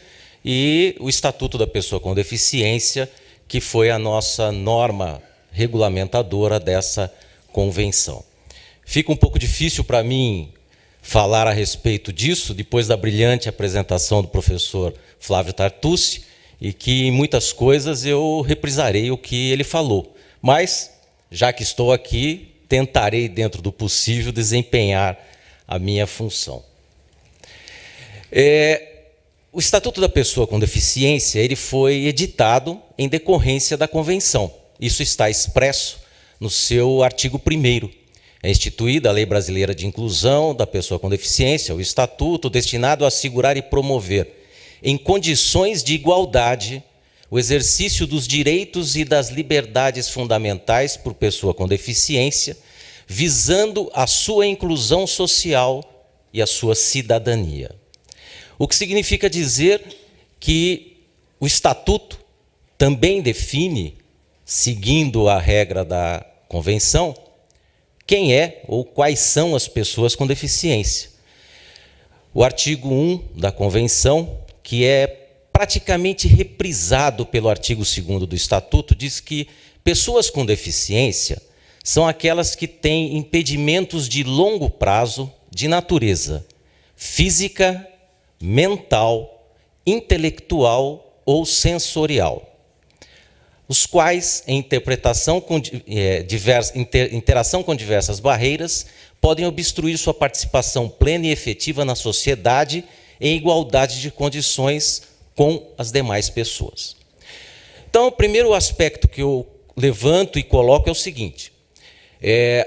e o Estatuto da Pessoa com Deficiência, que foi a nossa norma regulamentadora dessa convenção. Fica um pouco difícil para mim falar a respeito disso, depois da brilhante apresentação do professor Flávio Tartucci, e que em muitas coisas eu reprisarei o que ele falou. Mas, já que estou aqui, tentarei, dentro do possível, desempenhar a minha função. O Estatuto da Pessoa com Deficiência ele foi editado em decorrência da Convenção. Isso está expresso no seu artigo 1º. É instituída a Lei Brasileira de Inclusão da Pessoa com Deficiência, o Estatuto destinado a assegurar e promover, em condições de igualdade, o exercício dos direitos e das liberdades fundamentais por pessoa com deficiência, visando a sua inclusão social e a sua cidadania. O que significa dizer que o Estatuto também define, seguindo a regra da Convenção, quem é ou quais são as pessoas com deficiência. O artigo 1 da Convenção, que é praticamente reprisado pelo artigo 2º do Estatuto, diz que pessoas com deficiência são aquelas que têm impedimentos de longo prazo de natureza física, mental, intelectual ou sensorial, os quais, em interação com diversas barreiras, podem obstruir sua participação plena e efetiva na sociedade em igualdade de condições com as demais pessoas. Então, o primeiro aspecto que eu levanto e coloco é o seguinte: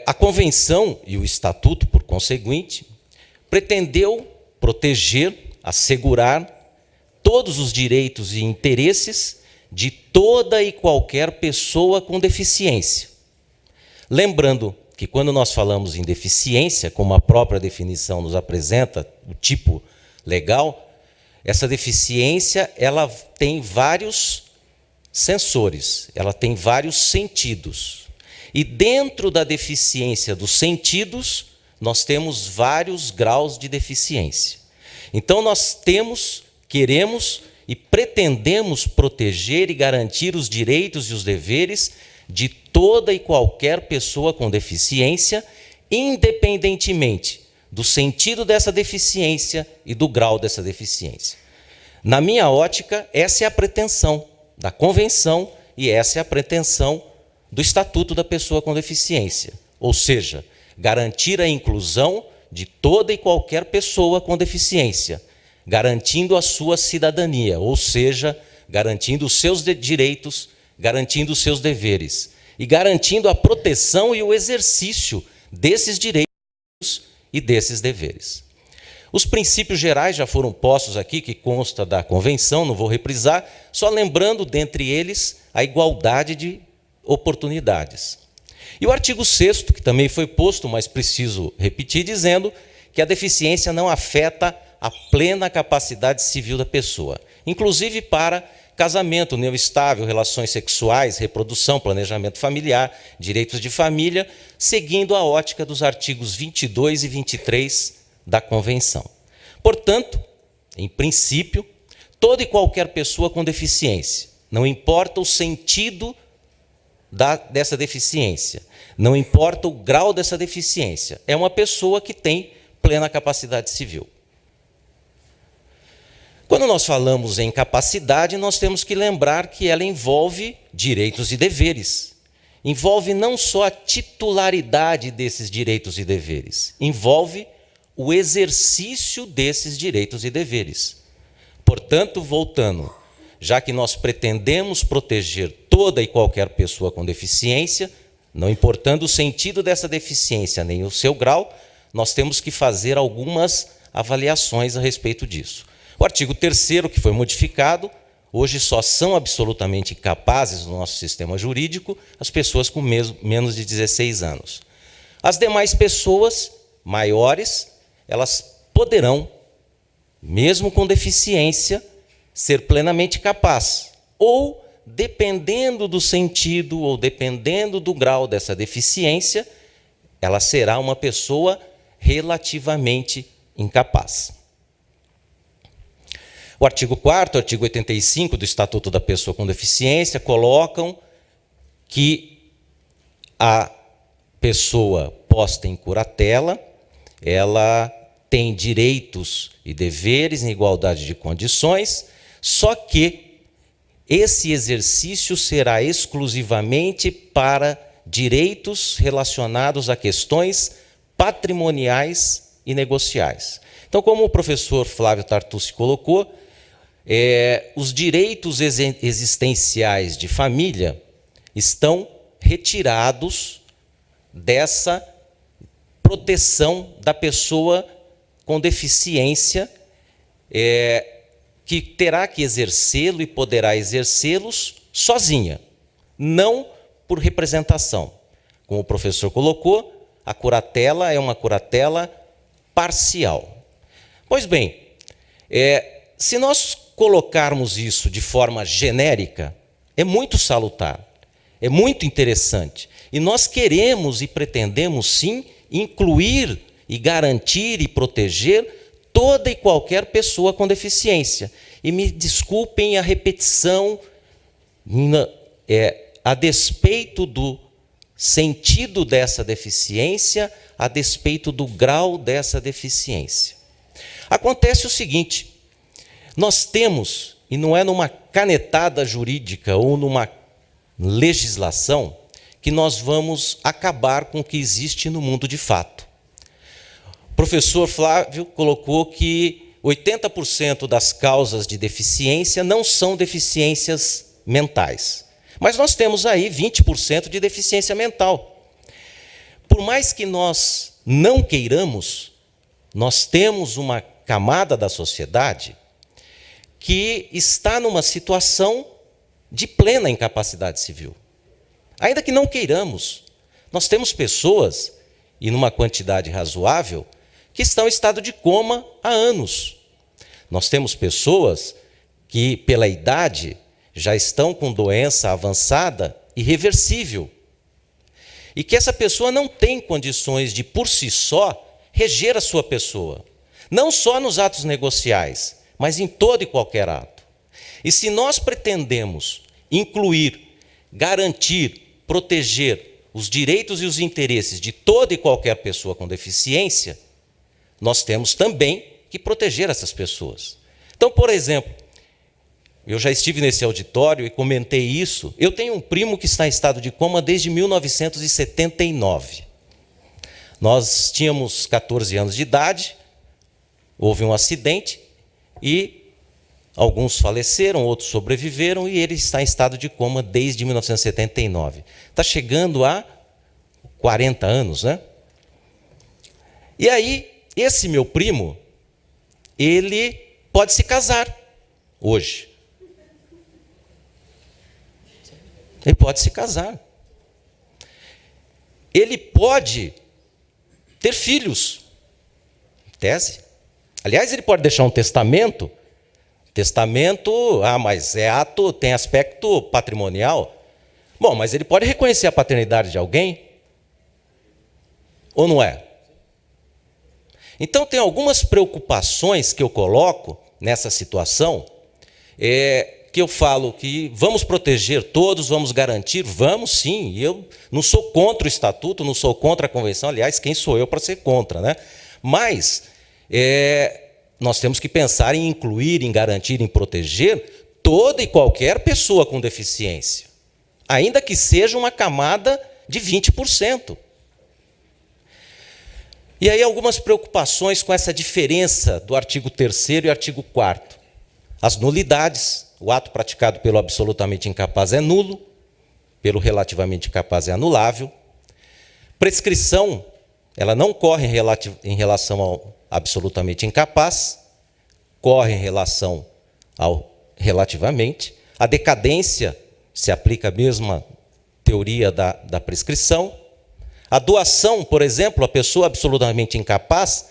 a Convenção e o Estatuto, por conseguinte, pretendeu proteger, assegurar todos os direitos e interesses de toda e qualquer pessoa com deficiência. Lembrando que quando nós falamos em deficiência, como a própria definição nos apresenta, o tipo legal, essa deficiência ela tem vários sensores, ela tem vários sentidos. E dentro da deficiência dos sentidos, nós temos vários graus de deficiência. Então nós queremos e pretendemos proteger e garantir os direitos e os deveres de toda e qualquer pessoa com deficiência, independentemente do sentido dessa deficiência e do grau dessa deficiência. Na minha ótica, essa é a pretensão da Convenção e essa é a pretensão do Estatuto da Pessoa com Deficiência, ou seja, garantir a inclusão de toda e qualquer pessoa com deficiência, garantindo a sua cidadania, ou seja, garantindo os seus direitos, garantindo os seus deveres e garantindo a proteção e o exercício desses direitos e desses deveres. Os princípios gerais já foram postos aqui, que consta da Convenção, não vou reprisar, só lembrando, dentre eles, a igualdade de oportunidades. E o artigo 6º, que também foi posto, mas preciso repetir, dizendo que a deficiência não afeta a plena capacidade civil da pessoa, inclusive para casamento, união estável, relações sexuais, reprodução, planejamento familiar, direitos de família, seguindo a ótica dos artigos 22 e 23 da Convenção. Portanto, em princípio, toda e qualquer pessoa com deficiência, não importa o sentido dessa deficiência, não importa o grau dessa deficiência, é uma pessoa que tem plena capacidade civil. Quando nós falamos em capacidade, nós temos que lembrar que ela envolve direitos e deveres. Envolve não só a titularidade desses direitos e deveres, envolve o exercício desses direitos e deveres. Portanto, voltando, já que nós pretendemos proteger toda e qualquer pessoa com deficiência, não importando o sentido dessa deficiência nem o seu grau, nós temos que fazer algumas avaliações a respeito disso. O artigo 3º, que foi modificado, hoje só são absolutamente capazes no nosso sistema jurídico as pessoas com menos de 16 anos. As demais pessoas maiores, elas poderão, mesmo com deficiência, ser plenamente capazes, ou, dependendo do sentido ou dependendo do grau dessa deficiência, ela será uma pessoa relativamente incapaz. O artigo 4º, o artigo 85 do Estatuto da Pessoa com Deficiência colocam que a pessoa posta em curatela, ela tem direitos e deveres em igualdade de condições, só que esse exercício será exclusivamente para direitos relacionados a questões patrimoniais e negociais. Então, como o professor Flávio Tartucci colocou, os direitos existenciais de família estão retirados dessa proteção da pessoa com deficiência, que terá que exercê-lo e poderá exercê-los sozinha, não por representação. Como o professor colocou, a curatela é uma curatela parcial. Pois bem, se nós colocarmos isso de forma genérica, é muito salutar, é muito interessante. E nós queremos e pretendemos, sim, incluir e garantir e proteger toda e qualquer pessoa com deficiência. E me desculpem a repetição, a despeito do sentido dessa deficiência, a despeito do grau dessa deficiência. Acontece o seguinte, nós temos, e não é numa canetada jurídica ou numa legislação, que nós vamos acabar com o que existe no mundo de fato. O professor Flávio colocou que 80% das causas de deficiência não são deficiências mentais. Mas nós temos aí 20% de deficiência mental. Por mais que nós não queiramos, nós temos uma camada da sociedade que está numa situação de plena incapacidade civil. Ainda que não queiramos, nós temos pessoas, e numa quantidade razoável, que estão em estado de coma há anos. Nós temos pessoas que, pela idade, já estão com doença avançada irreversível. E que essa pessoa não tem condições de, por si só, reger a sua pessoa. Não só nos atos negociais, mas em todo e qualquer ato. E se nós pretendemos incluir, garantir, proteger os direitos e os interesses de toda e qualquer pessoa com deficiência, nós temos também que proteger essas pessoas. Então, por exemplo, eu já estive nesse auditório e comentei isso. Eu tenho um primo que está em estado de coma desde 1979. Nós tínhamos 14 anos de idade, houve um acidente e alguns faleceram, outros sobreviveram e ele está em estado de coma desde 1979. Está chegando a 40 anos, né? E aí, esse meu primo, ele pode se casar hoje. Ele pode se casar. Ele pode ter filhos, em tese. Aliás, ele pode deixar um testamento. Testamento, mas é ato, tem aspecto patrimonial. Bom, mas ele pode reconhecer a paternidade de alguém? Ou não é? Então, tem algumas preocupações que eu coloco nessa situação, que eu falo que vamos proteger todos, vamos garantir, vamos sim. Eu não sou contra o Estatuto, não sou contra a Convenção, aliás, quem sou eu para ser contra, né? Mas nós temos que pensar em incluir, em garantir, em proteger toda e qualquer pessoa com deficiência, ainda que seja uma camada de 20%. E aí algumas preocupações com essa diferença do artigo 3º e artigo 4º. As nulidades, o ato praticado pelo absolutamente incapaz é nulo, pelo relativamente incapaz é anulável. Prescrição, ela não corre em relação ao absolutamente incapaz, corre em relação ao relativamente. A decadência se aplica a mesma teoria da prescrição. A doação, por exemplo, a pessoa absolutamente incapaz,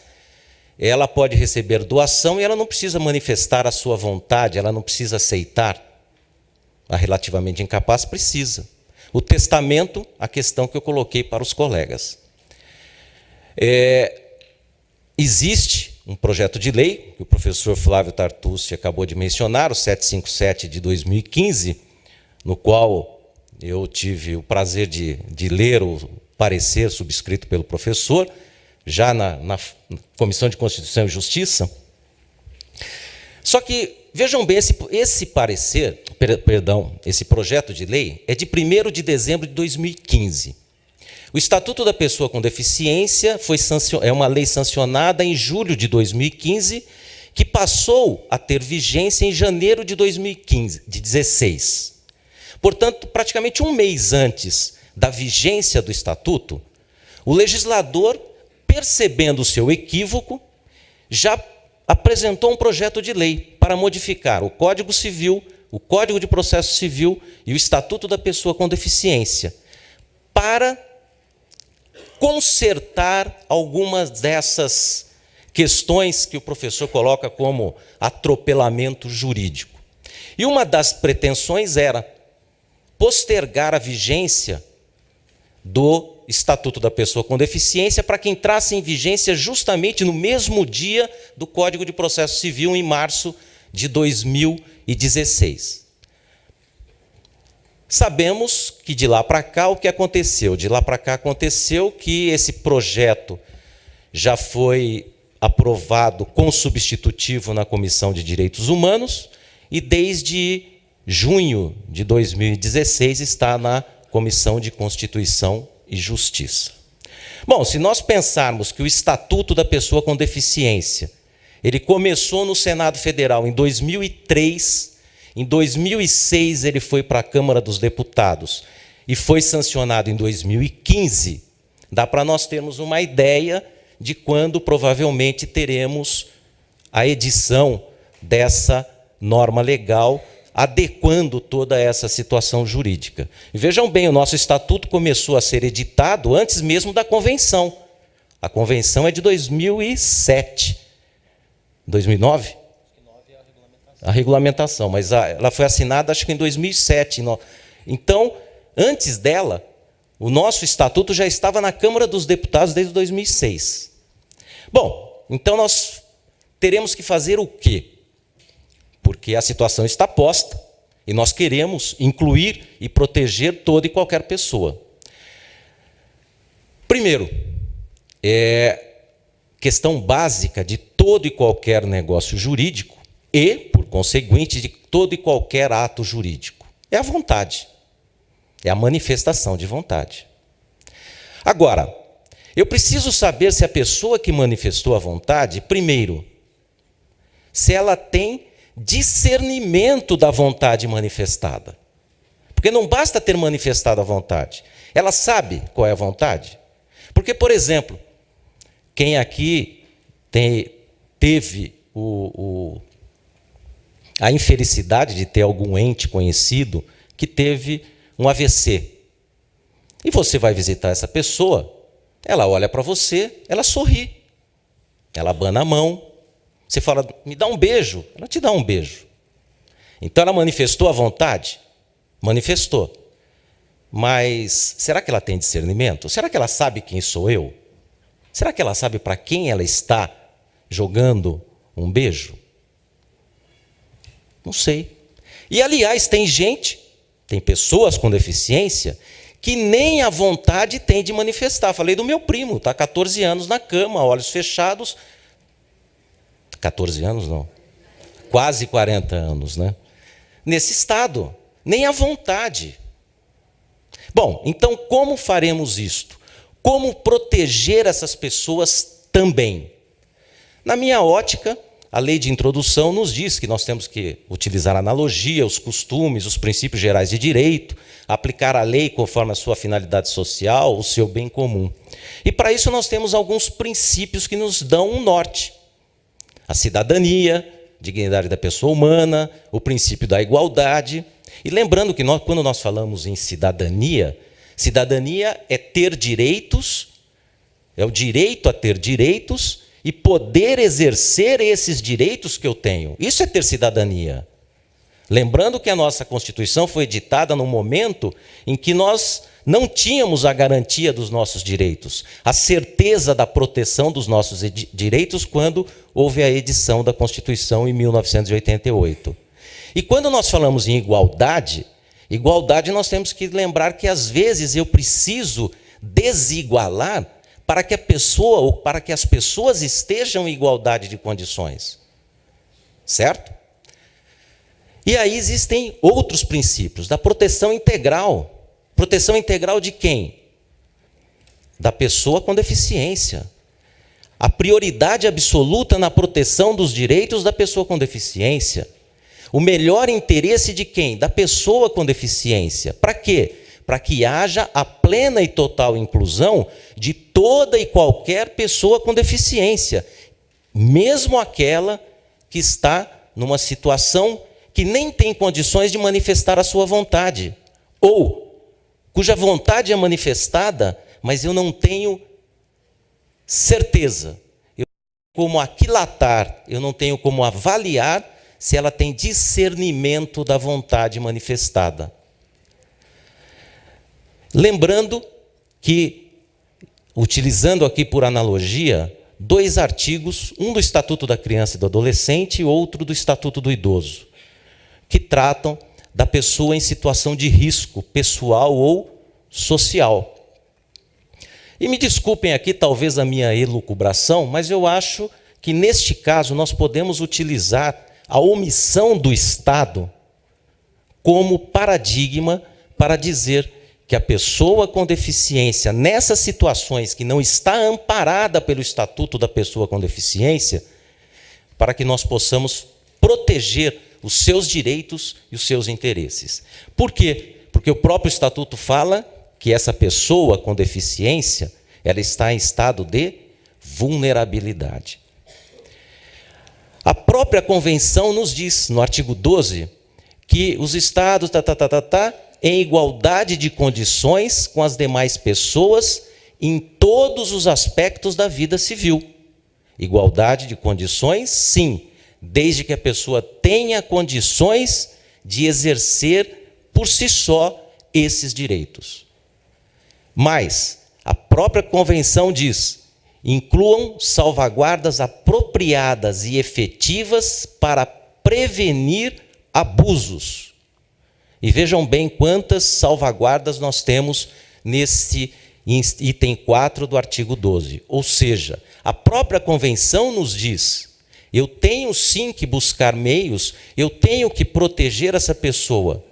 ela pode receber doação e ela não precisa manifestar a sua vontade, ela não precisa aceitar. A relativamente incapaz precisa. O testamento, a questão que eu coloquei para os colegas. Existe um projeto de lei, que o professor Flávio Tartucci acabou de mencionar, o 757 de 2015, no qual eu tive o prazer de ler o parecer subscrito pelo professor, já na Comissão de Constituição e Justiça. Só que, vejam bem, esse parecer, esse projeto de lei é de 1º de dezembro de 2015. O Estatuto da Pessoa com Deficiência é uma lei sancionada em julho de 2015 que passou a ter vigência em janeiro de 2016. Portanto, praticamente um mês antes da vigência do Estatuto, o legislador, percebendo o seu equívoco, já apresentou um projeto de lei para modificar o Código Civil, o Código de Processo Civil e o Estatuto da Pessoa com Deficiência, para consertar algumas dessas questões que o professor coloca como atropelamento jurídico. E uma das pretensões era postergar a vigência do Estatuto da Pessoa com Deficiência para que entrasse em vigência justamente no mesmo dia do Código de Processo Civil, em março de 2016. Sabemos que de lá para cá o que aconteceu? De lá para cá aconteceu que esse projeto já foi aprovado com substitutivo na Comissão de Direitos Humanos e desde junho de 2016 está na Comissão de Constituição e Justiça. Bom, se nós pensarmos que o Estatuto da Pessoa com Deficiência, ele começou no Senado Federal em 2003, em 2006 ele foi para a Câmara dos Deputados e foi sancionado em 2015, dá para nós termos uma ideia de quando provavelmente teremos a edição dessa norma legal, adequando toda essa situação jurídica. E vejam bem, o nosso estatuto começou a ser editado antes mesmo da convenção. A convenção é de 2007. 2009? A regulamentação, mas ela foi assinada acho que em 2007. Então, antes dela, o nosso estatuto já estava na Câmara dos Deputados desde 2006. Bom, então nós teremos que fazer o quê? Porque a situação está posta e nós queremos incluir e proteger toda e qualquer pessoa. Primeiro, questão básica de todo e qualquer negócio jurídico e, por conseguinte, de todo e qualquer ato jurídico. É a vontade, é a manifestação de vontade. Agora, eu preciso saber se a pessoa que manifestou a vontade, primeiro, se ela tem discernimento da vontade manifestada. Porque não basta ter manifestado a vontade. Ela sabe qual é a vontade. Porque, por exemplo, quem aqui teve a infelicidade de ter algum ente conhecido que teve um AVC. E você vai visitar essa pessoa, ela olha para você, ela sorri, ela abana a mão, você fala, me dá um beijo, ela te dá um beijo. Então ela manifestou a vontade? Manifestou. Mas será que ela tem discernimento? Será que ela sabe quem sou eu? Será que ela sabe para quem ela está jogando um beijo? Não sei. E, aliás, tem pessoas com deficiência que nem a vontade tem de manifestar. Falei do meu primo, está há 14 anos na cama, olhos fechados. 14 anos, não. Quase 40 anos, né? Nesse estado, nem a vontade. Bom, então como faremos isto? Como proteger essas pessoas também? Na minha ótica, a lei de introdução nos diz que nós temos que utilizar a analogia, os costumes, os princípios gerais de direito, aplicar a lei conforme a sua finalidade social, o seu bem comum. E para isso nós temos alguns princípios que nos dão um norte. A cidadania, dignidade da pessoa humana, o princípio da igualdade. E lembrando que quando nós falamos em cidadania, cidadania é ter direitos, é o direito a ter direitos e poder exercer esses direitos que eu tenho. Isso é ter cidadania. Lembrando que a nossa Constituição foi editada num momento em que nós não tínhamos a garantia dos nossos direitos, a certeza da proteção dos nossos direitos quando houve a edição da Constituição em 1988. E quando nós falamos em igualdade nós temos que lembrar que às vezes eu preciso desigualar para que a pessoa ou para que as pessoas estejam em igualdade de condições. Certo? E aí existem outros princípios da proteção integral. Proteção integral de quem? Da pessoa com deficiência. a prioridade absoluta na proteção dos direitos da pessoa com deficiência. O melhor interesse de quem? Da pessoa com deficiência. Para quê? Para que haja a plena e total inclusão de toda e qualquer pessoa com deficiência, mesmo aquela que está numa situação que nem tem condições de manifestar a sua vontade, ou cuja vontade é manifestada, mas eu não tenho certeza, eu não tenho como aquilatar, eu não tenho como avaliar se ela tem discernimento da vontade manifestada. Lembrando que, utilizando aqui por analogia, 2 artigos, um do Estatuto da Criança e do Adolescente e outro do Estatuto do Idoso, que tratam da pessoa em situação de risco pessoal ou social. E me desculpem aqui, talvez, a minha elucubração, mas eu acho que, neste caso, nós podemos utilizar a omissão do Estado como paradigma para dizer que a pessoa com deficiência, nessas situações que não está amparada pelo Estatuto da Pessoa com Deficiência, para que nós possamos proteger os seus direitos e os seus interesses. Por quê? Porque o próprio Estatuto fala que essa pessoa com deficiência, ela está em estado de vulnerabilidade. A própria Convenção nos diz, no artigo 12, que os Estados, em igualdade de condições com as demais pessoas em todos os aspectos da vida civil. Igualdade de condições, sim, desde que a pessoa tenha condições de exercer por si só esses direitos. Mas a própria Convenção diz: incluam salvaguardas apropriadas e efetivas para prevenir abusos. E vejam bem quantas salvaguardas nós temos nesse item 4 do artigo 12. Ou seja, a própria Convenção nos diz: eu tenho sim que buscar meios, eu tenho que proteger essa pessoa.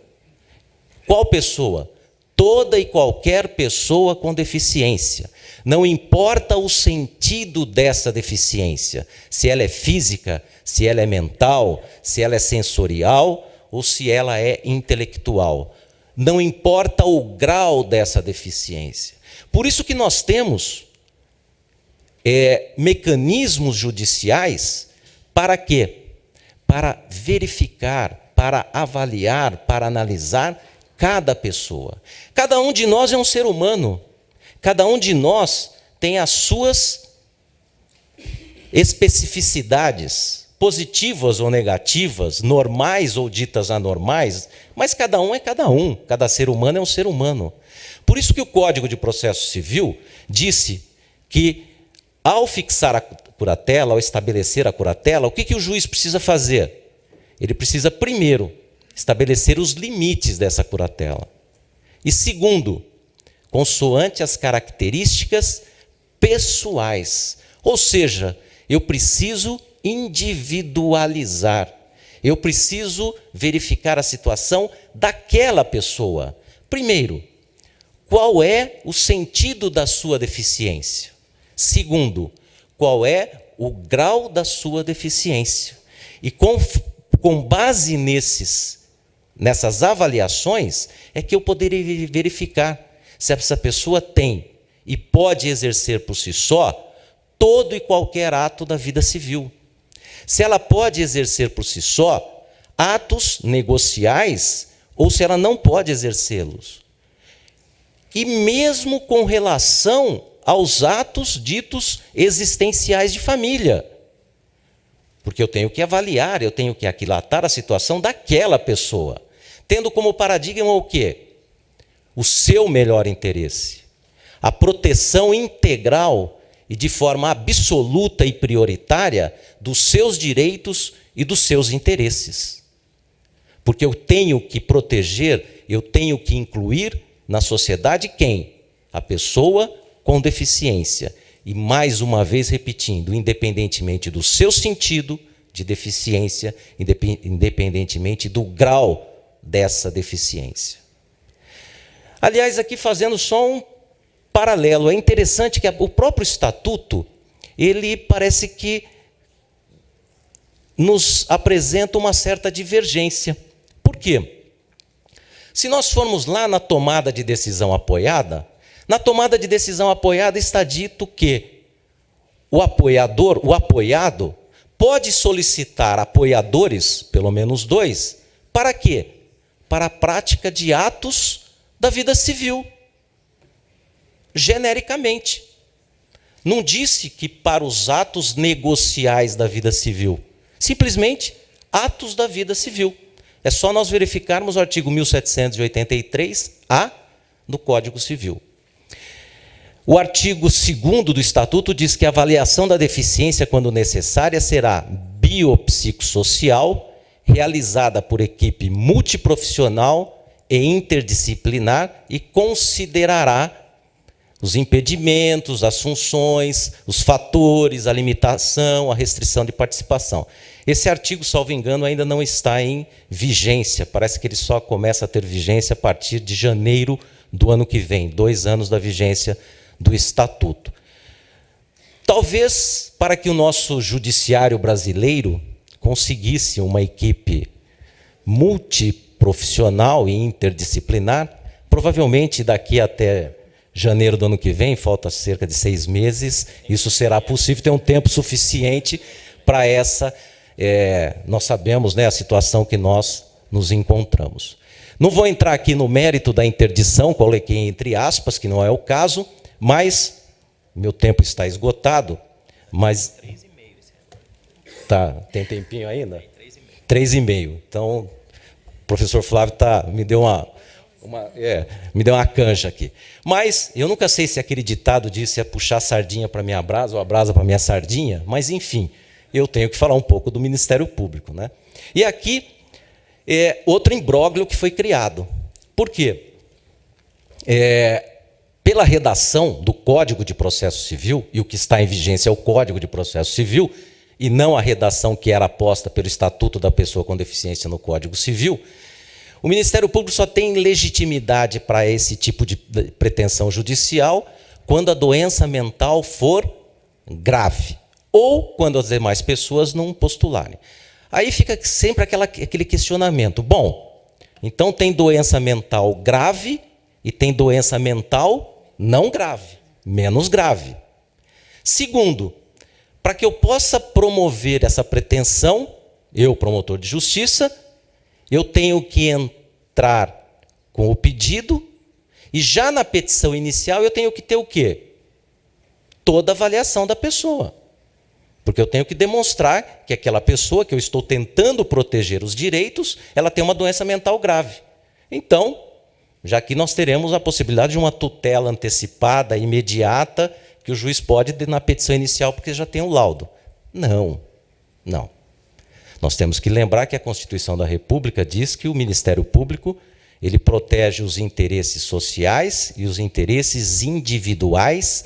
Qual pessoa? Toda e qualquer pessoa com deficiência. Não importa o sentido dessa deficiência, se ela é física, se ela é mental, se ela é sensorial ou se ela é intelectual. Não importa o grau dessa deficiência. Por isso que nós temos mecanismos judiciais para quê? Para verificar, para avaliar, para analisar cada pessoa. Cada um de nós é um ser humano. Cada um de nós tem as suas especificidades, positivas ou negativas, normais ou ditas anormais, mas cada um é cada um, cada ser humano é um ser humano. Por isso que o Código de Processo Civil disse que, ao fixar a curatela, ao estabelecer a curatela, o que o juiz precisa fazer? Ele precisa, primeiro, estabelecer os limites dessa curatela. E segundo, consoante as características pessoais. Ou seja, eu preciso individualizar. Eu preciso verificar a situação daquela pessoa. Primeiro, qual é o sentido da sua deficiência? Segundo, qual é o grau da sua deficiência? E com base nessas avaliações, é que eu poderia verificar se essa pessoa tem e pode exercer por si só todo e qualquer ato da vida civil. Se ela pode exercer por si só atos negociais ou se ela não pode exercê-los. E mesmo com relação aos atos ditos existenciais de família. Porque eu tenho que avaliar, eu tenho que aquilatar a situação daquela pessoa, tendo como paradigma o quê? O seu melhor interesse. A proteção integral e de forma absoluta e prioritária dos seus direitos e dos seus interesses. Porque eu tenho que proteger, eu tenho que incluir na sociedade quem? A pessoa com deficiência. E mais uma vez repetindo, independentemente do seu sentido de deficiência, independentemente do grau dessa deficiência. Aliás, aqui fazendo só um paralelo, é interessante que o próprio Estatuto, ele parece que nos apresenta uma certa divergência. Por quê? Se nós formos lá na tomada de decisão apoiada, na tomada de decisão apoiada está dito que o apoiador, o apoiado, pode solicitar apoiadores, pelo menos 2, para quê? Para a prática de atos da vida civil, genericamente. Não disse que para os atos negociais da vida civil, simplesmente atos da vida civil. É só nós verificarmos o artigo 1783-A do Código Civil. O artigo 2º do Estatuto diz que a avaliação da deficiência, quando necessária, será biopsicossocial, realizada por equipe multiprofissional e interdisciplinar e considerará os impedimentos, as funções, os fatores, a limitação, a restrição de participação. Esse artigo, salvo engano, ainda não está em vigência. Parece que ele só começa a ter vigência a partir de janeiro do ano que vem, 2 anos da vigência do Estatuto. Talvez para que o nosso judiciário brasileiro conseguisse uma equipe multiprofissional e interdisciplinar, provavelmente daqui até janeiro do ano que vem, falta cerca de 6 meses, isso será possível, ter um tempo suficiente para essa, nós sabemos, né, a situação que nós nos encontramos. Não vou entrar aqui no mérito da interdição, coloquei entre aspas, que não é o caso, mas meu tempo está esgotado, mas... 3,5. Tá, tem tempinho ainda? 3,5. Então, o professor Flávio me deu me deu uma canja aqui. Mas eu nunca sei se aquele ditado disse puxar a sardinha para minha brasa ou a brasa para minha sardinha, mas, enfim, eu tenho que falar um pouco do Ministério Público, né? E aqui é outro imbróglio que foi criado. Por quê? Pela redação do Código de Processo Civil, e o que está em vigência é o Código de Processo Civil, e não a redação que era posta pelo Estatuto da Pessoa com Deficiência no Código Civil, o Ministério Público só tem legitimidade para esse tipo de pretensão judicial quando a doença mental for grave, ou quando as demais pessoas não postularem. Aí fica sempre aquele questionamento. Bom, então tem doença mental grave e tem doença mental não grave, menos grave. Segundo, para que eu possa promover essa pretensão, eu, promotor de justiça, eu tenho que entrar com o pedido e já na petição inicial eu tenho que ter o quê? Toda a avaliação da pessoa. Porque eu tenho que demonstrar que aquela pessoa que eu estou tentando proteger os direitos, ela tem uma doença mental grave. Então, já que nós teremos a possibilidade de uma tutela antecipada, imediata, que o juiz pode na petição inicial, porque já tem um laudo. Não, não. Nós temos que lembrar que a Constituição da República diz que o Ministério Público ele protege os interesses sociais e os interesses individuais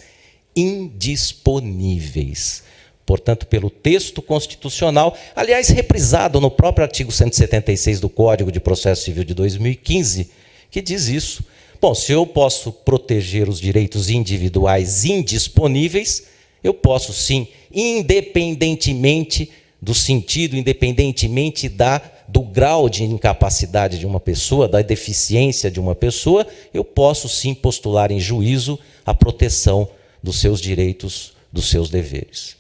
indisponíveis. Portanto, pelo texto constitucional, aliás, reprisado no próprio artigo 176 do Código de Processo Civil de 2015, que diz isso. Bom, se eu posso proteger os direitos individuais indisponíveis, eu posso sim, independentemente do sentido, independentemente do grau de incapacidade de uma pessoa, da deficiência de uma pessoa, eu posso sim postular em juízo a proteção dos seus direitos, dos seus deveres.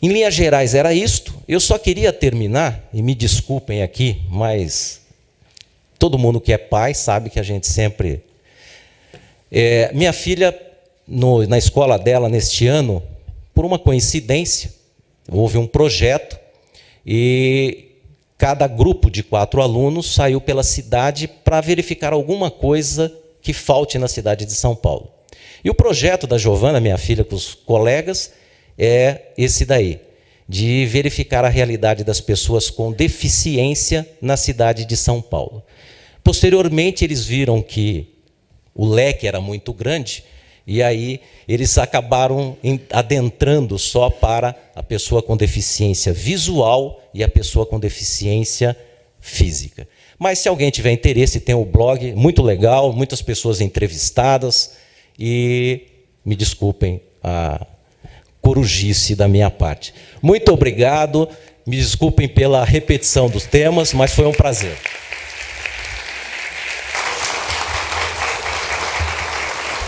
Em linhas gerais era isto. Eu só queria terminar, e me desculpem aqui, mas todo mundo que é pai sabe que a gente sempre... minha filha, na escola dela neste ano, por uma coincidência, houve um projeto e cada grupo de 4 alunos saiu pela cidade para verificar alguma coisa que falte na cidade de São Paulo. E o projeto da Giovana, minha filha, com os colegas, é esse daí, de verificar a realidade das pessoas com deficiência na cidade de São Paulo. Posteriormente, eles viram que o leque era muito grande, e aí eles acabaram adentrando só para a pessoa com deficiência visual e a pessoa com deficiência física. Mas se alguém tiver interesse, tem o blog, muito legal, muitas pessoas entrevistadas, e me desculpem corujice da minha parte. Muito obrigado, me desculpem pela repetição dos temas, mas foi um prazer.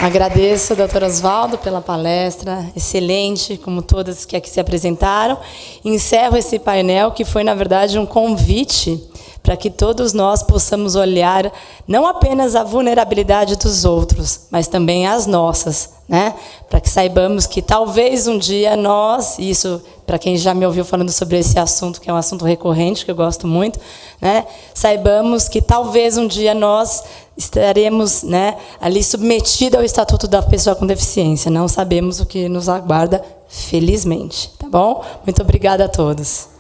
Agradeço, doutor Osvaldo, pela palestra excelente, como todas que aqui se apresentaram. Encerro esse painel, que foi, na verdade, um convite para que todos nós possamos olhar não apenas a vulnerabilidade dos outros, mas também as nossas, né? Para que saibamos que talvez um dia nós, isso para quem já me ouviu falando sobre esse assunto, que é um assunto recorrente, que eu gosto muito, né? Saibamos que talvez um dia nós estaremos, né, ali submetidos ao Estatuto da Pessoa com Deficiência. Não sabemos o que nos aguarda, felizmente. Tá bom? Muito obrigada a todos.